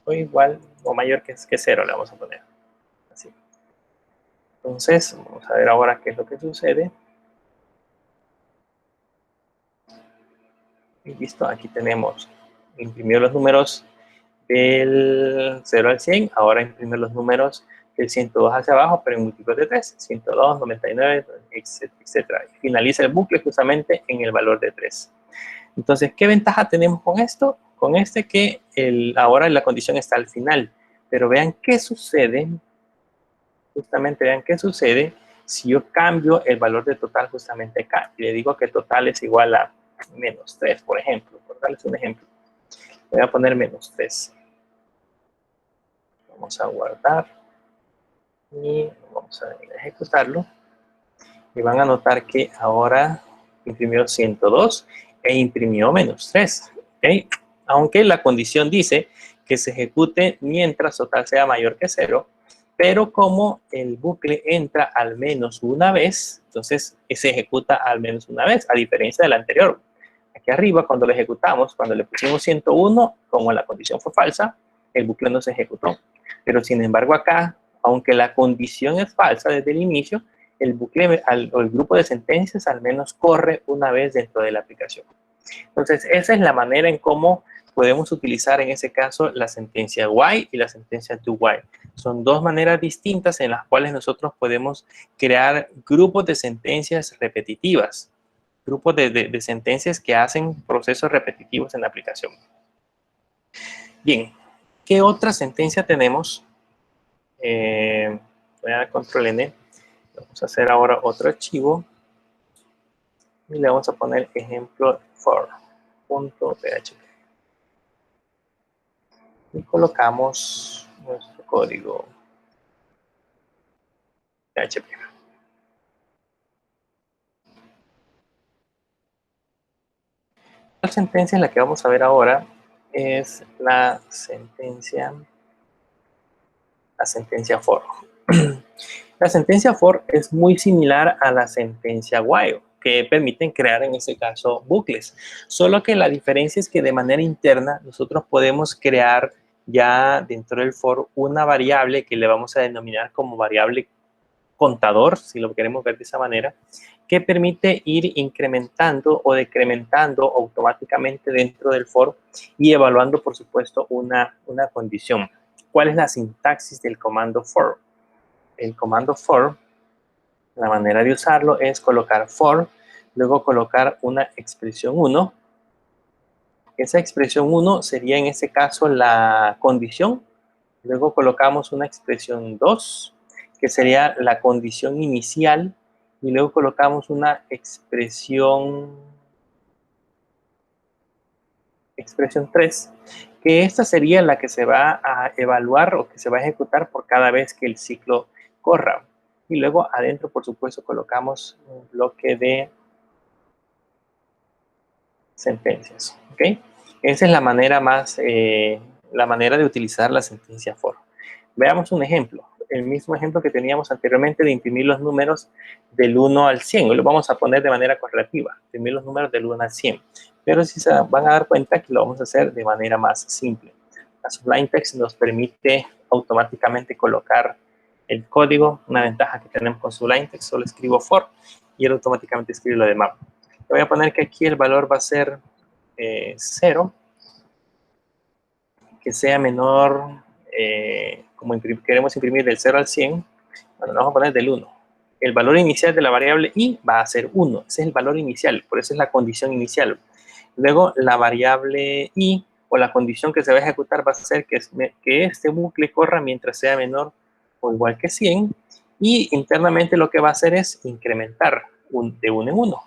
o igual o mayor que 0, le vamos a poner. Así. Entonces, vamos a ver ahora qué es lo que sucede. Y listo, aquí tenemos imprimió los números del 0 al 100, ahora imprimir los números del 102 hacia abajo, pero en múltiplos de 3, 102, 99, etc. Y finaliza el bucle justamente en el valor de 3. Entonces, ¿qué ventaja tenemos con esto? Con que ahora la condición está al final, pero vean qué sucede, justamente vean qué sucede si yo cambio el valor de total justamente acá. Y le digo que total es igual a menos 3, por ejemplo, por darles un ejemplo. Voy a poner menos 3. Vamos a guardar y vamos a ejecutarlo. Y van a notar que ahora imprimió 102 e imprimió menos 3. ¿Okay? Aunque la condición dice que se ejecute mientras total sea mayor que 0, pero como el bucle entra al menos una vez, entonces se ejecuta al menos una vez, a diferencia del anterior. Aquí arriba, cuando lo ejecutamos, cuando le pusimos 101, como la condición fue falsa, el bucle no se ejecutó. Pero sin embargo acá, aunque la condición es falsa desde el inicio, el bucle o el grupo de sentencias al menos corre una vez dentro de la aplicación. Entonces, esa es la manera en cómo podemos utilizar en ese caso la sentencia while y la sentencia do while. Son dos maneras distintas en las cuales nosotros podemos crear grupos de sentencias repetitivas, grupos de sentencias que hacen procesos repetitivos en la aplicación. Bien, ¿qué otra sentencia tenemos? Voy a dar control N. Vamos a hacer ahora otro archivo y le vamos a poner ejemplo for.php. Y colocamos nuestro código PHP. La sentencia en la que vamos a ver ahora es la sentencia for. La sentencia for es muy similar a la sentencia while, ¿ok? que permiten crear en este caso bucles. Solo que la diferencia es que de manera interna nosotros podemos crear ya dentro del for una variable que le vamos a denominar como variable contador, si lo queremos ver de esa manera, que permite ir incrementando o decrementando automáticamente dentro del for y evaluando, por supuesto, una condición. ¿Cuál es la sintaxis del comando for? El comando for, la manera de usarlo es colocar for, luego colocar una expresión 1. Esa expresión 1 sería en este caso la condición. Luego colocamos una expresión 2, que sería la condición inicial. Y luego colocamos una expresión 3, que esta sería la que se va a evaluar o que se va a ejecutar por cada vez que el ciclo corra. Y luego adentro, por supuesto, colocamos un bloque de sentencias. ¿Ok? Esa es la manera la manera de utilizar la sentencia for. Veamos un ejemplo. El mismo ejemplo que teníamos anteriormente de imprimir los números del 1 al 100. Hoy lo vamos a poner de manera correlativa. Imprimir los números del 1 al 100. Pero si se van a dar cuenta que lo vamos a hacer de manera más simple. La Sublime Text nos permite automáticamente colocar el código. Una ventaja que tenemos con Sublime Text, solo escribo for y él automáticamente escribe lo demás. Le voy a poner que aquí el valor va a ser 0, que sea menor, como queremos imprimir del 0 al 100, bueno, vamos a poner del 1. El valor inicial de la variable i va a ser 1, ese es el valor inicial, por eso es la condición inicial. Luego la variable i, o la condición que se va a ejecutar va a ser que este bucle corra mientras sea menor o igual que 100, y internamente lo que va a hacer es incrementar de 1 en 1.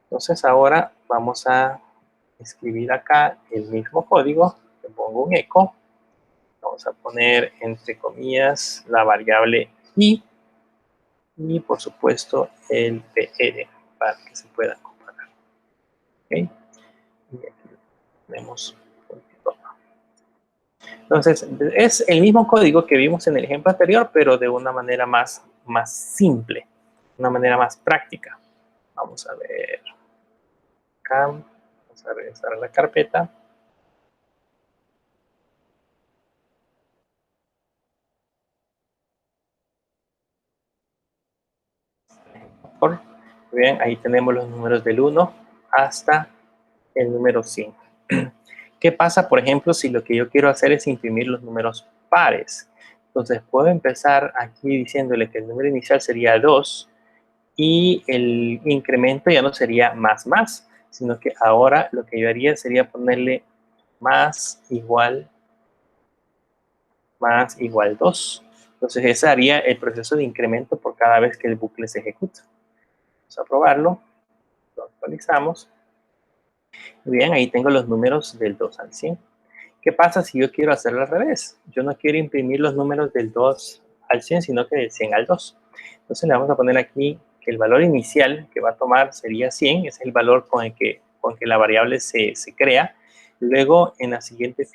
Entonces ahora vamos a escribir acá el mismo código. Le pongo un eco. Vamos a poner entre comillas la variable i y por supuesto el pr para que se pueda comparar. ¿Okay? Y aquí tenemos un puntito. Entonces es el mismo código que vimos en el ejemplo anterior, pero de una manera más simple, una manera más práctica. Vamos a ver acá. Vamos a regresar a la carpeta. Bien, ahí tenemos los números del 1 hasta el número 100. ¿Qué pasa, por ejemplo, si lo que yo quiero hacer es imprimir los números pares? Entonces puedo empezar aquí diciéndole que el número inicial sería 2 y el incremento ya no sería más, sino que ahora lo que yo haría sería ponerle más igual 2. Entonces ese haría el proceso de incremento por cada vez que el bucle se ejecuta. Vamos a probarlo. Lo actualizamos. Bien, ahí tengo los números del 2 al 100. ¿Qué pasa si yo quiero hacerlo al revés? Yo no quiero imprimir los números del 2 al 100, sino que del 100 al 2. Entonces le vamos a poner aquí que el valor inicial que va a tomar sería 100. Ese es el valor con el que la variable se crea. Luego, en la siguiente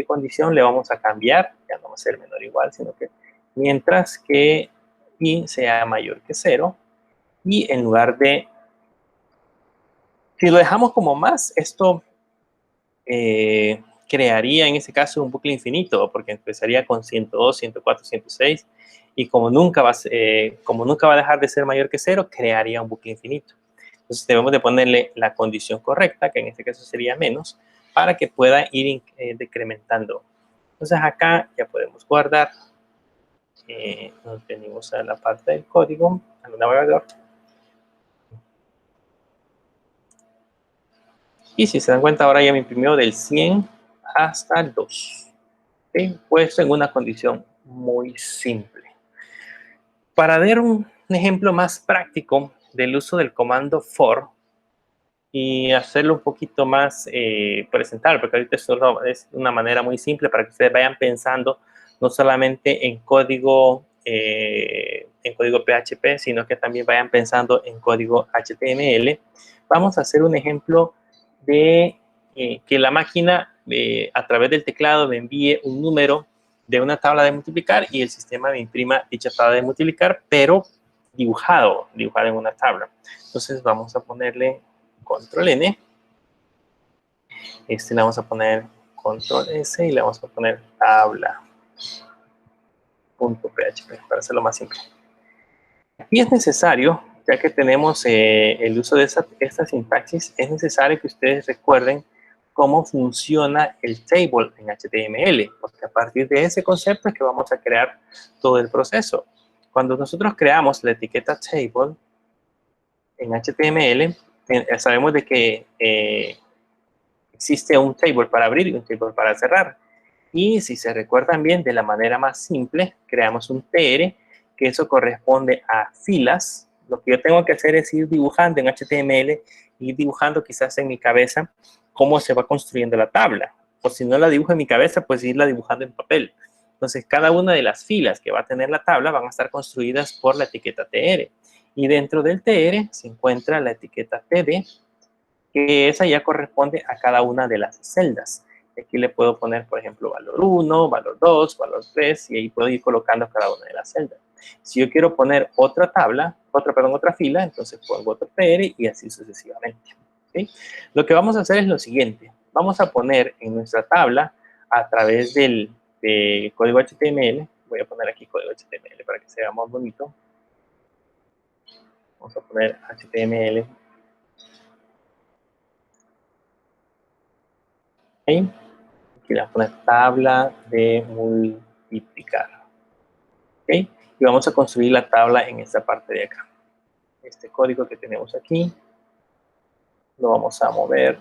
condición le vamos a cambiar, ya no va a ser menor o igual, sino que mientras que i sea mayor que 0, y en lugar de, si lo dejamos como más, esto crearía en ese caso un bucle infinito, porque empezaría con 102, 104, 106, y como nunca va a dejar de ser mayor que 0, crearía un bucle infinito. Entonces debemos de ponerle la condición correcta, que en este caso sería menos, para que pueda ir decrementando. Entonces acá ya podemos guardar. Nos venimos a la parte del código, al navegador. Y si se dan cuenta, ahora ya me imprimió del 100 hasta el 2. ¿Okay? Puesto en una condición muy simple. Para dar un ejemplo más práctico del uso del comando for y hacerlo un poquito más presentable, porque ahorita esto es una manera muy simple para que ustedes vayan pensando no solamente en código PHP, sino que también vayan pensando en código HTML. Vamos a hacer un ejemplo de que la máquina a través del teclado me envíe un número de una tabla de multiplicar y el sistema me imprima dicha tabla de multiplicar, pero dibujado en una tabla. Entonces vamos a ponerle control N. Le vamos a poner control S y le vamos a poner tabla.php para hacerlo más simple. Aquí es necesario, ya que tenemos el uso de esta sintaxis, es necesario que ustedes recuerden cómo funciona el table en HTML, porque a partir de ese concepto es que vamos a crear todo el proceso. Cuando nosotros creamos la etiqueta table en HTML, sabemos de que existe un table para abrir y un table para cerrar. Y si se recuerdan bien, de la manera más simple, creamos un TR, que eso corresponde a filas. Lo que yo tengo que hacer es ir dibujando en HTML, ir dibujando quizás en mi cabeza cómo se va construyendo la tabla. O si no la dibujo en mi cabeza, pues irla dibujando en papel. Entonces, cada una de las filas que va a tener la tabla van a estar construidas por la etiqueta TR. Y dentro del TR se encuentra la etiqueta TD, que esa ya corresponde a cada una de las celdas. Aquí le puedo poner, por ejemplo, valor 1, valor 2, valor 3, y ahí puedo ir colocando cada una de las celdas. Si yo quiero poner otra fila, entonces pongo otro TR y así sucesivamente. ¿Sí? Lo que vamos a hacer es lo siguiente. Vamos a poner en nuestra tabla, a través del código HTML, voy a poner aquí código HTML para que se vea más bonito. Vamos a poner HTML. ¿Okay? Aquí le vamos a poner tabla de multiplicar. ¿Okay? Y vamos a construir la tabla en esta parte de acá. Este código que tenemos aquí lo vamos a mover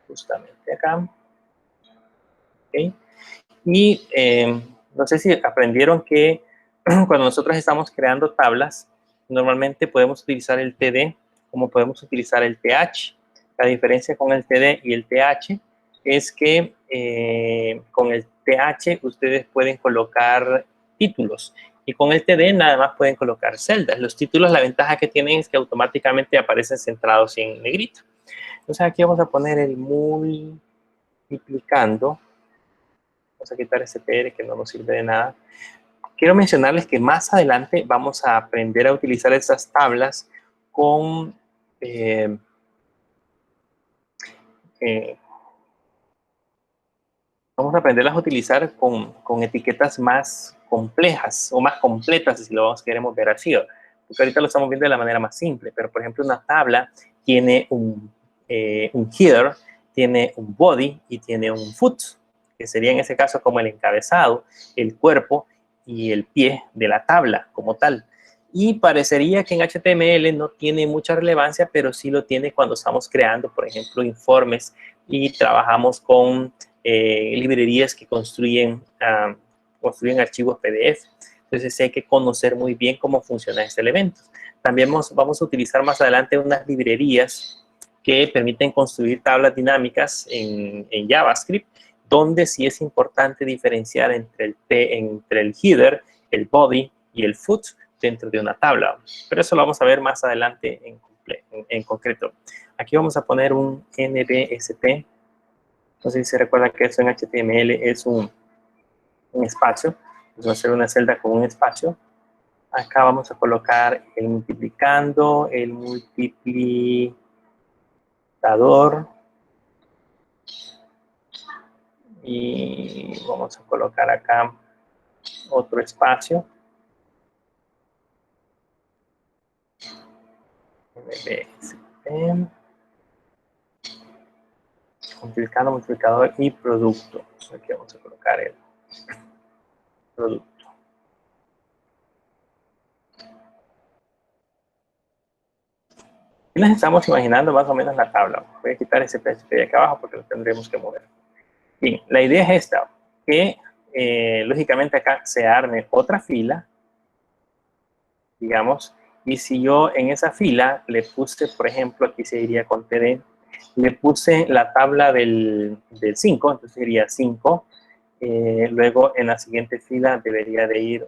justamente acá. ¿Okay? Y no sé si aprendieron que cuando nosotros estamos creando tablas, normalmente podemos utilizar el TD como podemos utilizar el TH. La diferencia con el TD y el TH es que con el TH ustedes pueden colocar títulos y con el TD nada más pueden colocar celdas. Los títulos, la ventaja que tienen es que automáticamente aparecen centrados en negrito. Entonces aquí vamos a poner el multiplicando. Vamos a quitar ese TR que no nos sirve de nada. Quiero mencionarles que más adelante vamos a aprender a utilizar estas tablas con vamos a aprenderlas a utilizar con etiquetas más complejas o más completas, si lo queremos ver así. Porque ahorita lo estamos viendo de la manera más simple, pero por ejemplo una tabla tiene un header, tiene un body y tiene un foot, que sería en ese caso como el encabezado, el cuerpo y el pie de la tabla como tal. Y parecería que en HTML no tiene mucha relevancia, pero sí lo tiene cuando estamos creando, por ejemplo, informes y trabajamos con librerías que construyen archivos PDF. Entonces hay que conocer muy bien cómo funciona este elemento. También vamos a utilizar más adelante unas librerías que permiten construir tablas dinámicas en JavaScript, donde sí es importante diferenciar entre el header, el body y el foot dentro de una tabla. Pero eso lo vamos a ver más adelante en concreto. Aquí vamos a poner un NBSP. No sé si se recuerda que eso en HTML es un espacio. Vamos a hacer una celda con un espacio. Acá vamos a colocar el multiplicando, el multiplicador. Y vamos a colocar acá otro espacio. Multiplicando, multiplicador y producto. Aquí vamos a colocar el producto. Y nos estamos imaginando más o menos la tabla. Voy a quitar ese PHP de acá abajo porque lo tendremos que mover. Bien, la idea es esta, que lógicamente acá se arme otra fila, digamos, y si yo en esa fila le puse, por ejemplo, aquí se iría con TD, le puse la tabla del 5, entonces sería 5, luego en la siguiente fila debería de ir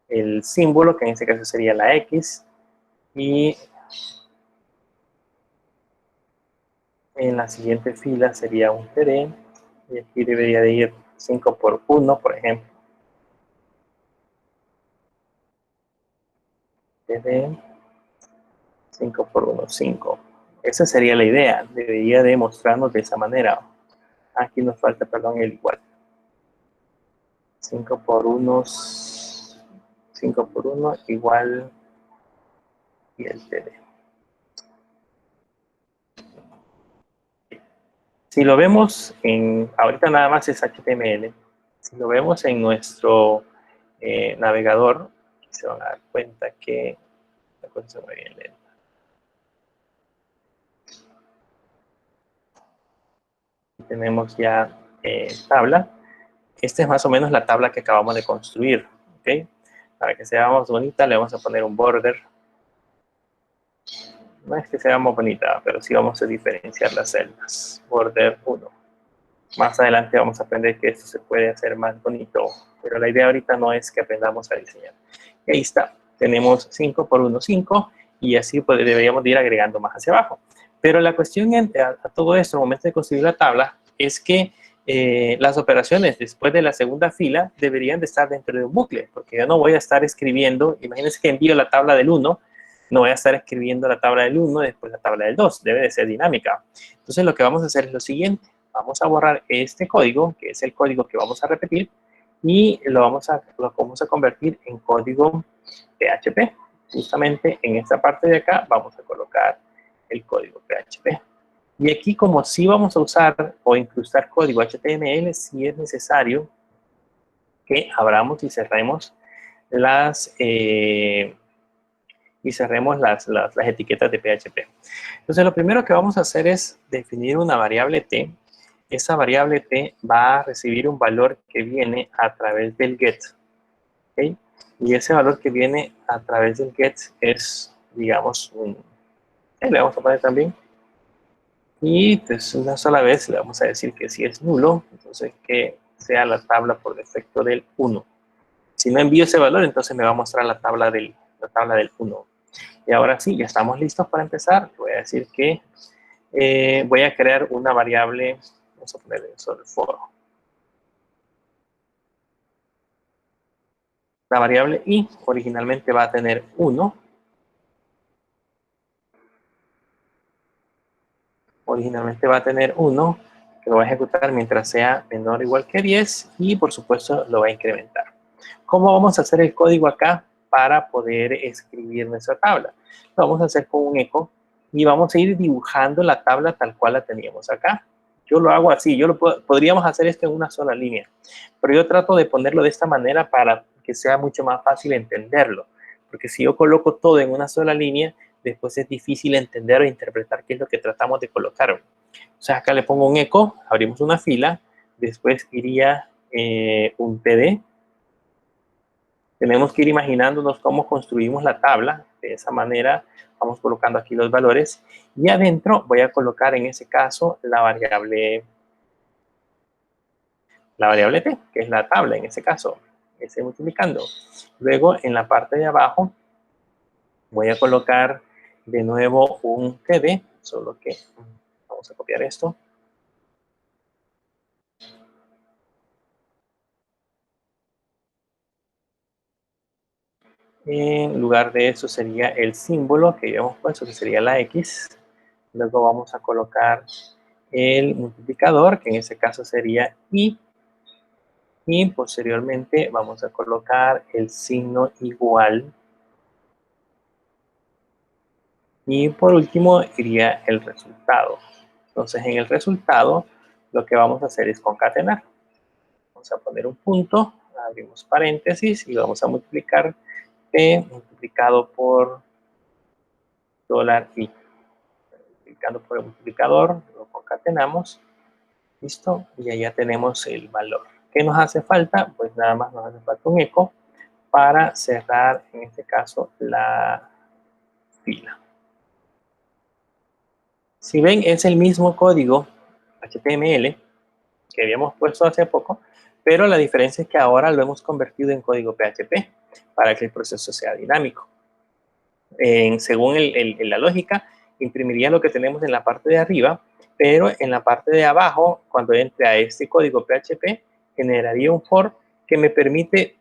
el símbolo, que en este caso sería la X, y en la siguiente fila sería un TD, y aquí debería de ir 5 por 1, por ejemplo. TD 5 por 1, 5. Esa sería la idea. Debería de mostrarnos de esa manera. Aquí nos falta, perdón, el igual. 5 por 1, 5 por 1 igual y el TD. Si lo vemos en, ahorita nada más es HTML. Si lo vemos en nuestro navegador, se van a dar cuenta que la cosa se mueve bien lenta. Tenemos ya tabla. Esta es más o menos la tabla que acabamos de construir, ¿ok? Para que sea más bonita le vamos a poner un border. No es que sea más bonita, pero sí vamos a diferenciar las celdas. Border 1. Más adelante vamos a aprender que esto se puede hacer más bonito, pero la idea ahorita no es que aprendamos a diseñar. Y ahí está. Tenemos 5 por 1, 5, y así pues, deberíamos ir agregando más hacia abajo. Pero la cuestión a todo esto, al momento de construir la tabla, es que las operaciones después de la segunda fila deberían de estar dentro de un bucle, porque yo no voy a estar escribiendo, imagínense que envío la tabla del 1, no voy a estar escribiendo la tabla del 1 y después la tabla del 2, debe de ser dinámica. Entonces lo que vamos a hacer es lo siguiente, vamos a borrar este código, que es el código que vamos a repetir, y lo vamos a convertir en código PHP. Justamente en esta parte de acá vamos a colocar el código PHP. Y aquí, como sí vamos a usar o incrustar código HTML, sí es necesario que abramos y cerremos las etiquetas de PHP. Entonces, lo primero que vamos a hacer es definir una variable t. Esa variable t va a recibir un valor que viene a través del get. ¿Okay? Y ese valor que viene a través del get es, digamos, le vamos a poner también. Y pues una sola vez le vamos a decir que si es nulo, entonces que sea la tabla por defecto del 1. Si no envío ese valor, entonces me va a mostrar la tabla del 1. Y ahora sí, ya estamos listos para empezar. Voy a decir que voy a crear una variable, vamos a ponerle sobre for. La variable i originalmente va a tener 1. Originalmente va a tener 1, que lo va a ejecutar mientras sea menor o igual que 10, y por supuesto lo va a incrementar. ¿Cómo vamos a hacer el código acá para poder escribir nuestra tabla? Lo vamos a hacer con un eco y vamos a ir dibujando la tabla tal cual la teníamos acá. Yo lo hago así, podríamos hacer esto en una sola línea, pero yo trato de ponerlo de esta manera para que sea mucho más fácil entenderlo, porque si yo coloco todo en una sola línea, después es difícil entender o interpretar qué es lo que tratamos de colocar. O sea, acá le pongo un eco, abrimos una fila, después iría un td. Tenemos que ir imaginándonos cómo construimos la tabla. De esa manera vamos colocando aquí los valores. Y adentro voy a colocar en ese caso la variable t, que es la tabla en ese caso, ese multiplicando. Luego en la parte de abajo voy a colocar de nuevo un td, solo que vamos a copiar esto. En lugar de eso sería el símbolo que ya hemos puesto, que sería la X. Luego vamos a colocar el multiplicador, que en ese caso sería I. Y posteriormente vamos a colocar el signo igual. Y por último iría el resultado. Entonces en el resultado lo que vamos a hacer es concatenar. Vamos a poner un punto, abrimos paréntesis y vamos a multiplicar P multiplicado por $i. Multiplicando por el multiplicador, lo concatenamos. Listo, y allá tenemos el valor. ¿Qué nos hace falta? Pues nada más nos hace falta un eco para cerrar, en este caso, la fila. Si ven, es el mismo código HTML que habíamos puesto hace poco, pero la diferencia es que ahora lo hemos convertido en código PHP para que el proceso sea dinámico. Según la lógica, imprimiría lo que tenemos en la parte de arriba, pero en la parte de abajo, cuando entre a este código PHP, generaría un for que me permite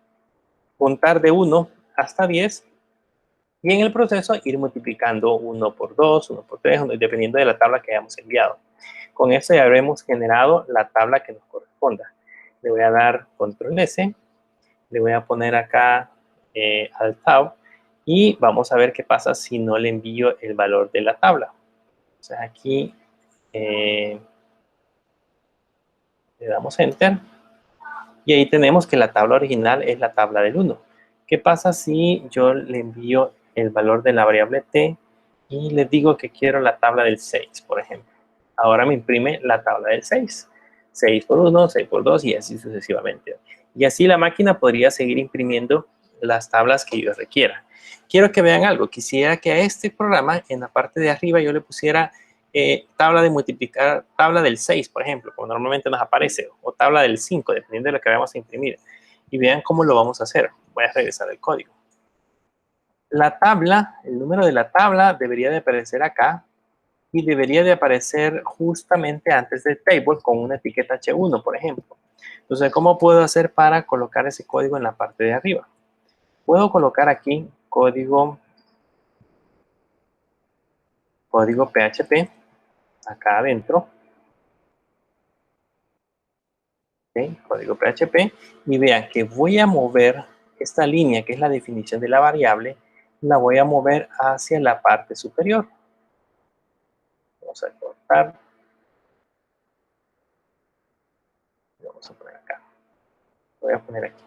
contar de 1 hasta 10 Y en el proceso ir multiplicando 1 por 2, 1 por 3, dependiendo de la tabla que hayamos enviado. Con eso ya habremos generado la tabla que nos corresponda. Le voy a dar control S, le voy a poner acá Alt Tab y vamos a ver qué pasa si no le envío el valor de la tabla. O sea, aquí le damos Enter y ahí tenemos que la tabla original es la tabla del 1. ¿Qué pasa si yo le envío el valor de la variable t y le digo que quiero la tabla del 6, por ejemplo? Ahora me imprime la tabla del 6. 6 por 1, 6 por 2 y así sucesivamente. Y así la máquina podría seguir imprimiendo las tablas que yo requiera. Quiero que vean algo. Quisiera que a este programa, en la parte de arriba, yo le pusiera tabla de multiplicar, tabla del 6, por ejemplo, como normalmente nos aparece, o tabla del 5, dependiendo de lo que vamos a imprimir. Y vean cómo lo vamos a hacer. Voy a regresar al código. La tabla, el número de la tabla debería de aparecer acá y debería de aparecer justamente antes del table con una etiqueta H1, por ejemplo. Entonces, ¿cómo puedo hacer para colocar ese código en la parte de arriba? Puedo colocar aquí código PHP acá adentro. ¿Okay? Código PHP. Y vean que voy a mover esta línea, que es la definición de la variable, la voy a mover hacia la parte superior. Vamos a cortar. Vamos a poner acá. Voy a poner aquí.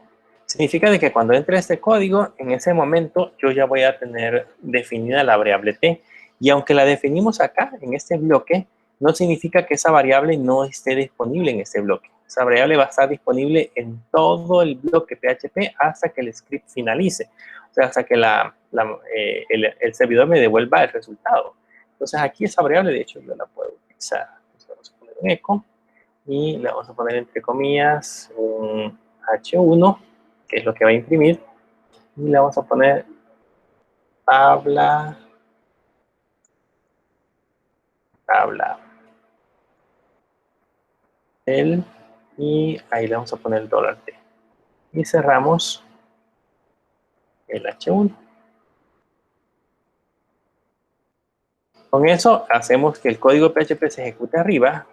Significa de que cuando entre este código, en ese momento yo ya voy a tener definida la variable t. Y aunque la definimos acá, en este bloque, no significa que esa variable no esté disponible en este bloque. Esa variable va a estar disponible en todo el bloque PHP hasta que el script finalice. O sea, hasta que el servidor me devuelva el resultado. Entonces aquí esa variable, de hecho, yo la puedo utilizar. Entonces, vamos a poner un eco y le vamos a poner entre comillas un H1, que es lo que va a imprimir, y le vamos a poner tabla, y ahí le vamos a poner el $T. Y cerramos el H1. Con eso hacemos que el código PHP se ejecute arriba,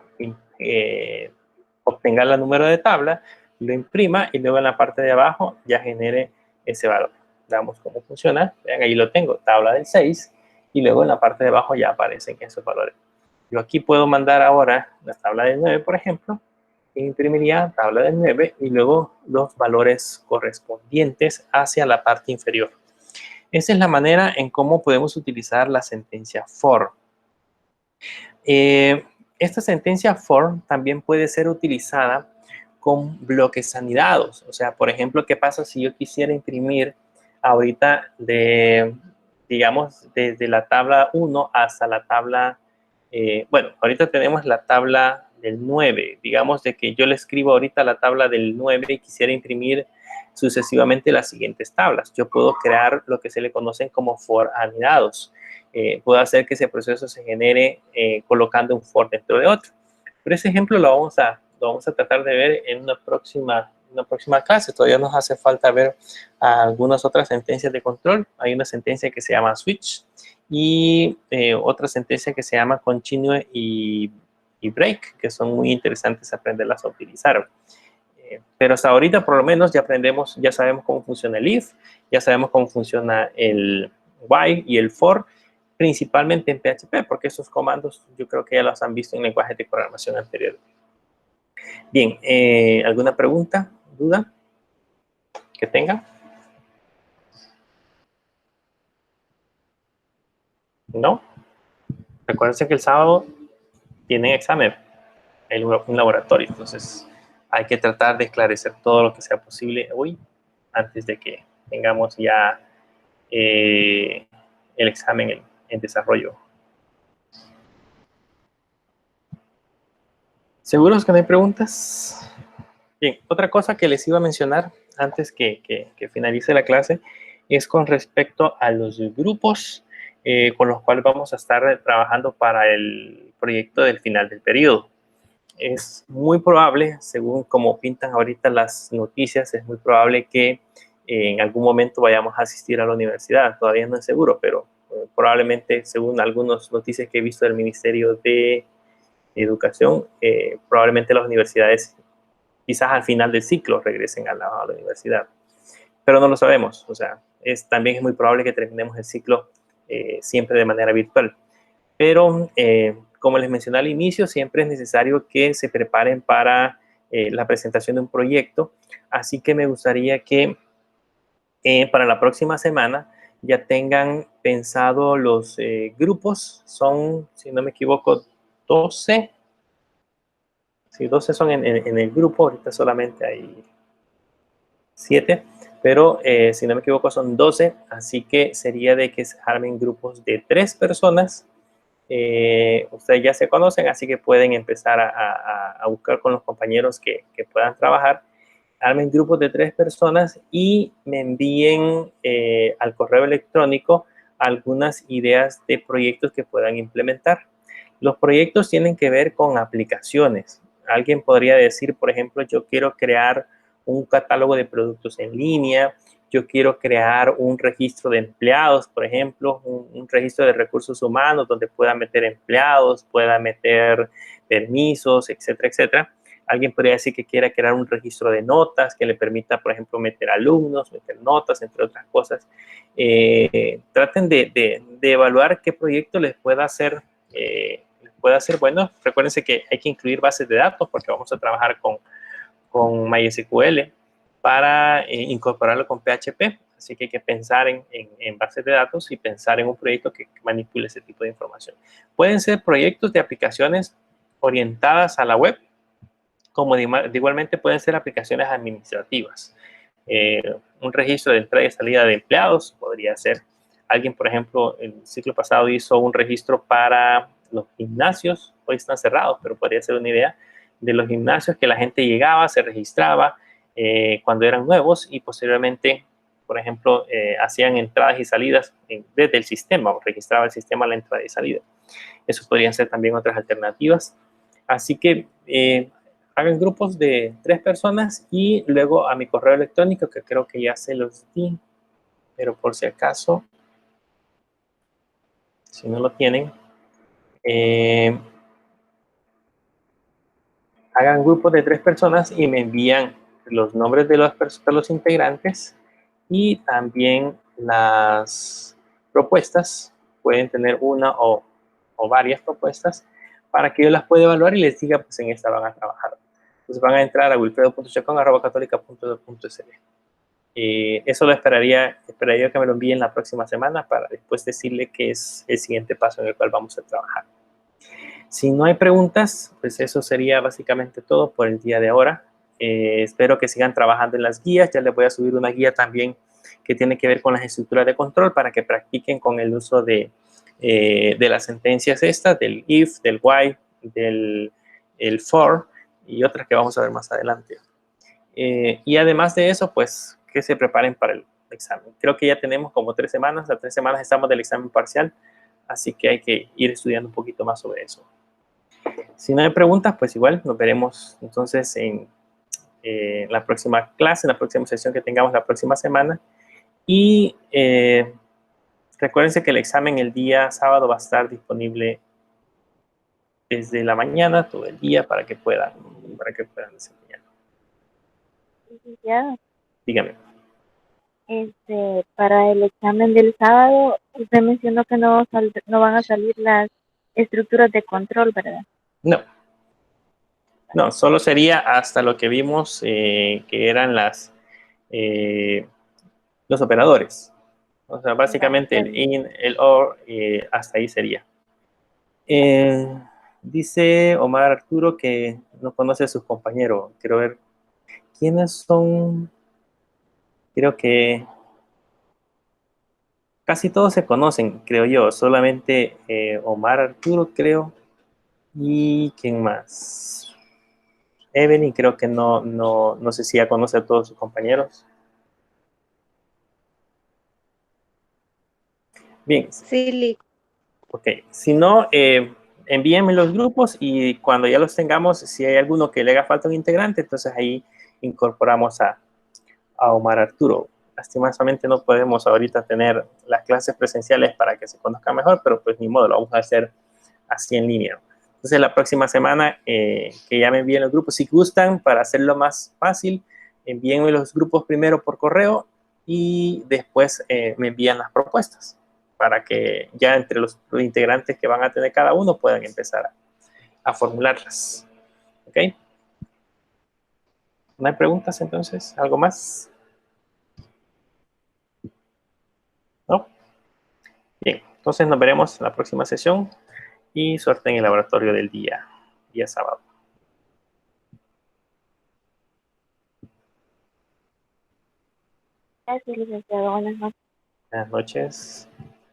obtenga el número de tabla, lo imprima y luego en la parte de abajo ya genere ese valor. Veamos cómo funciona. Vean, ahí lo tengo, tabla del 6, y luego en la parte de abajo ya aparecen esos valores. Yo aquí puedo mandar ahora la tabla del 9, por ejemplo, e imprimiría tabla del 9 y luego los valores correspondientes hacia la parte inferior. Esa es la manera en cómo podemos utilizar la sentencia for. Esta sentencia for también puede ser utilizada con bloques anidados. O sea, por ejemplo, ¿qué pasa si yo quisiera imprimir ahorita digamos, desde la tabla 1 hasta la tabla, bueno, ahorita tenemos la tabla del 9. Digamos de que yo le escribo ahorita la tabla del 9 y quisiera imprimir sucesivamente las siguientes tablas. Yo puedo crear lo que se le conocen como for anidados. Puedo hacer que ese proceso se genere colocando un for dentro de otro. Pero ese ejemplo lo vamos a tratar de ver en una próxima clase. Todavía nos hace falta ver algunas otras sentencias de control. Hay una sentencia que se llama switch y otra sentencia que se llama continue y break, que son muy interesantes aprenderlas a utilizar. Pero hasta ahorita por lo menos ya sabemos cómo funciona el if, ya sabemos cómo funciona el while y el for, principalmente en PHP, porque esos comandos yo creo que ya los han visto en lenguajes de programación anterior. Bien, ¿alguna pregunta, duda que tenga? ¿No? Recuerden que el sábado tienen examen, hay un laboratorio, entonces hay que tratar de esclarecer todo lo que sea posible hoy antes de que tengamos ya el examen en desarrollo. ¿Seguros que no hay preguntas? Bien, otra cosa que les iba a mencionar antes que finalice la clase es con respecto a los grupos con los cuales vamos a estar trabajando para el proyecto del final del periodo. Es muy probable, según como pintan ahorita las noticias, es muy probable que en algún momento vayamos a asistir a la universidad. Todavía no es seguro, pero probablemente, según algunas noticias que he visto del Ministerio de Educación, probablemente las universidades quizás al final del ciclo regresen a la universidad. Pero no lo sabemos, o sea, también es muy probable que terminemos el ciclo siempre de manera virtual. Pero, como les mencioné al inicio, siempre es necesario que se preparen para la presentación de un proyecto, así que me gustaría que para la próxima semana ya tengan pensado los grupos. Son, si no me equivoco, 12. Sí, 12 son en el grupo, ahorita solamente hay 7, pero si no me equivoco son 12, así que sería de que se armen grupos de 3 personas. Ustedes ya se conocen, así que pueden empezar a buscar con los compañeros que puedan trabajar. Armen grupos de 3 personas y me envíen al correo electrónico algunas ideas de proyectos que puedan implementar. Los proyectos tienen que ver con aplicaciones. Alguien podría decir, por ejemplo, yo quiero crear un catálogo de productos en línea, yo quiero crear un registro de empleados, por ejemplo, un registro de recursos humanos donde pueda meter empleados, pueda meter permisos, etcétera, etcétera. Alguien podría decir que quiera crear un registro de notas que le permita, por ejemplo, meter alumnos, meter notas, entre otras cosas. Traten de evaluar qué proyecto les pueda hacer bueno. Recuérdense que hay que incluir bases de datos porque vamos a trabajar con MySQL para incorporarlo con PHP. Así que hay que pensar en bases de datos y pensar en un proyecto que manipule ese tipo de información. Pueden ser proyectos de aplicaciones orientadas a la web, como igualmente pueden ser aplicaciones administrativas. Un registro de entrada y salida de empleados podría ser. Alguien, por ejemplo, el ciclo pasado hizo un registro para los gimnasios. Hoy están cerrados, pero podría ser una idea de los gimnasios que la gente llegaba, se registraba cuando eran nuevos y posteriormente, por ejemplo, hacían entradas y salidas desde el sistema, o registraba el sistema la entrada y salida. Eso podrían ser también otras alternativas. Así que hagan grupos de 3 personas y luego a mi correo electrónico, que creo que ya se los di, pero por si acaso, si no lo tienen, hagan grupos de 3 personas y me envían los nombres de los integrantes y también las propuestas. Pueden tener una o varias propuestas para que yo las pueda evaluar y les diga, pues en esta van a trabajar. Entonces van a entrar a wilfredo.chacon@católica.edu.sl. Eso lo esperaría que me lo envíen la próxima semana para después decirle que es el siguiente paso en el cual vamos a trabajar. Si no hay preguntas, pues eso sería básicamente todo por el día de ahora. Espero que sigan trabajando en las guías. Ya les voy a subir una guía también que tiene que ver con las estructuras de control para que practiquen con el uso de las sentencias estas, del if, del while, del el for y otras que vamos a ver más adelante. Y además de eso, pues que se preparen para el examen. Creo que ya tenemos como 3 semanas. A 3 semanas estamos del examen parcial, así que hay que ir estudiando un poquito más sobre eso. Si no hay preguntas, pues igual nos veremos entonces en la próxima clase, en la próxima sesión que tengamos la próxima semana. Y recuérdense que el examen el día sábado va a estar disponible desde la mañana, todo el día, para que puedan desempeñarlo. Ya. Dígame. Para el examen del sábado, usted mencionó que no van a salir las estructuras de control, ¿verdad? No, solo sería hasta lo que vimos que eran los operadores. O sea, básicamente el in, el or, hasta ahí sería. Dice Omar Arturo que no conoce a sus compañeros. Quiero ver quiénes son. Creo que casi todos se conocen, creo yo. Solamente Omar Arturo, creo. ¿Y quién más? Evelyn, creo que no sé si ya conoce a todos sus compañeros. Bien. Sí, Lick. Ok, si no, envíenme los grupos y cuando ya los tengamos, si hay alguno que le haga falta un integrante, entonces ahí incorporamos a Omar Arturo. lastimosamente no podemos ahorita tener las clases presenciales para que se conozcan mejor, pero pues ni modo, lo vamos a hacer así en línea. Entonces la próxima semana que ya me envíen los grupos, si gustan, para hacerlo más fácil, envíenme los grupos primero por correo y después me envían las propuestas para que ya entre los integrantes que van a tener cada uno puedan empezar a formularlas. ¿Ok? ¿No hay preguntas entonces? ¿Algo más? ¿No? Bien, entonces nos veremos en la próxima sesión y suerte en el laboratorio del día sábado. Gracias, licenciado. Buenas noches. Buenas noches.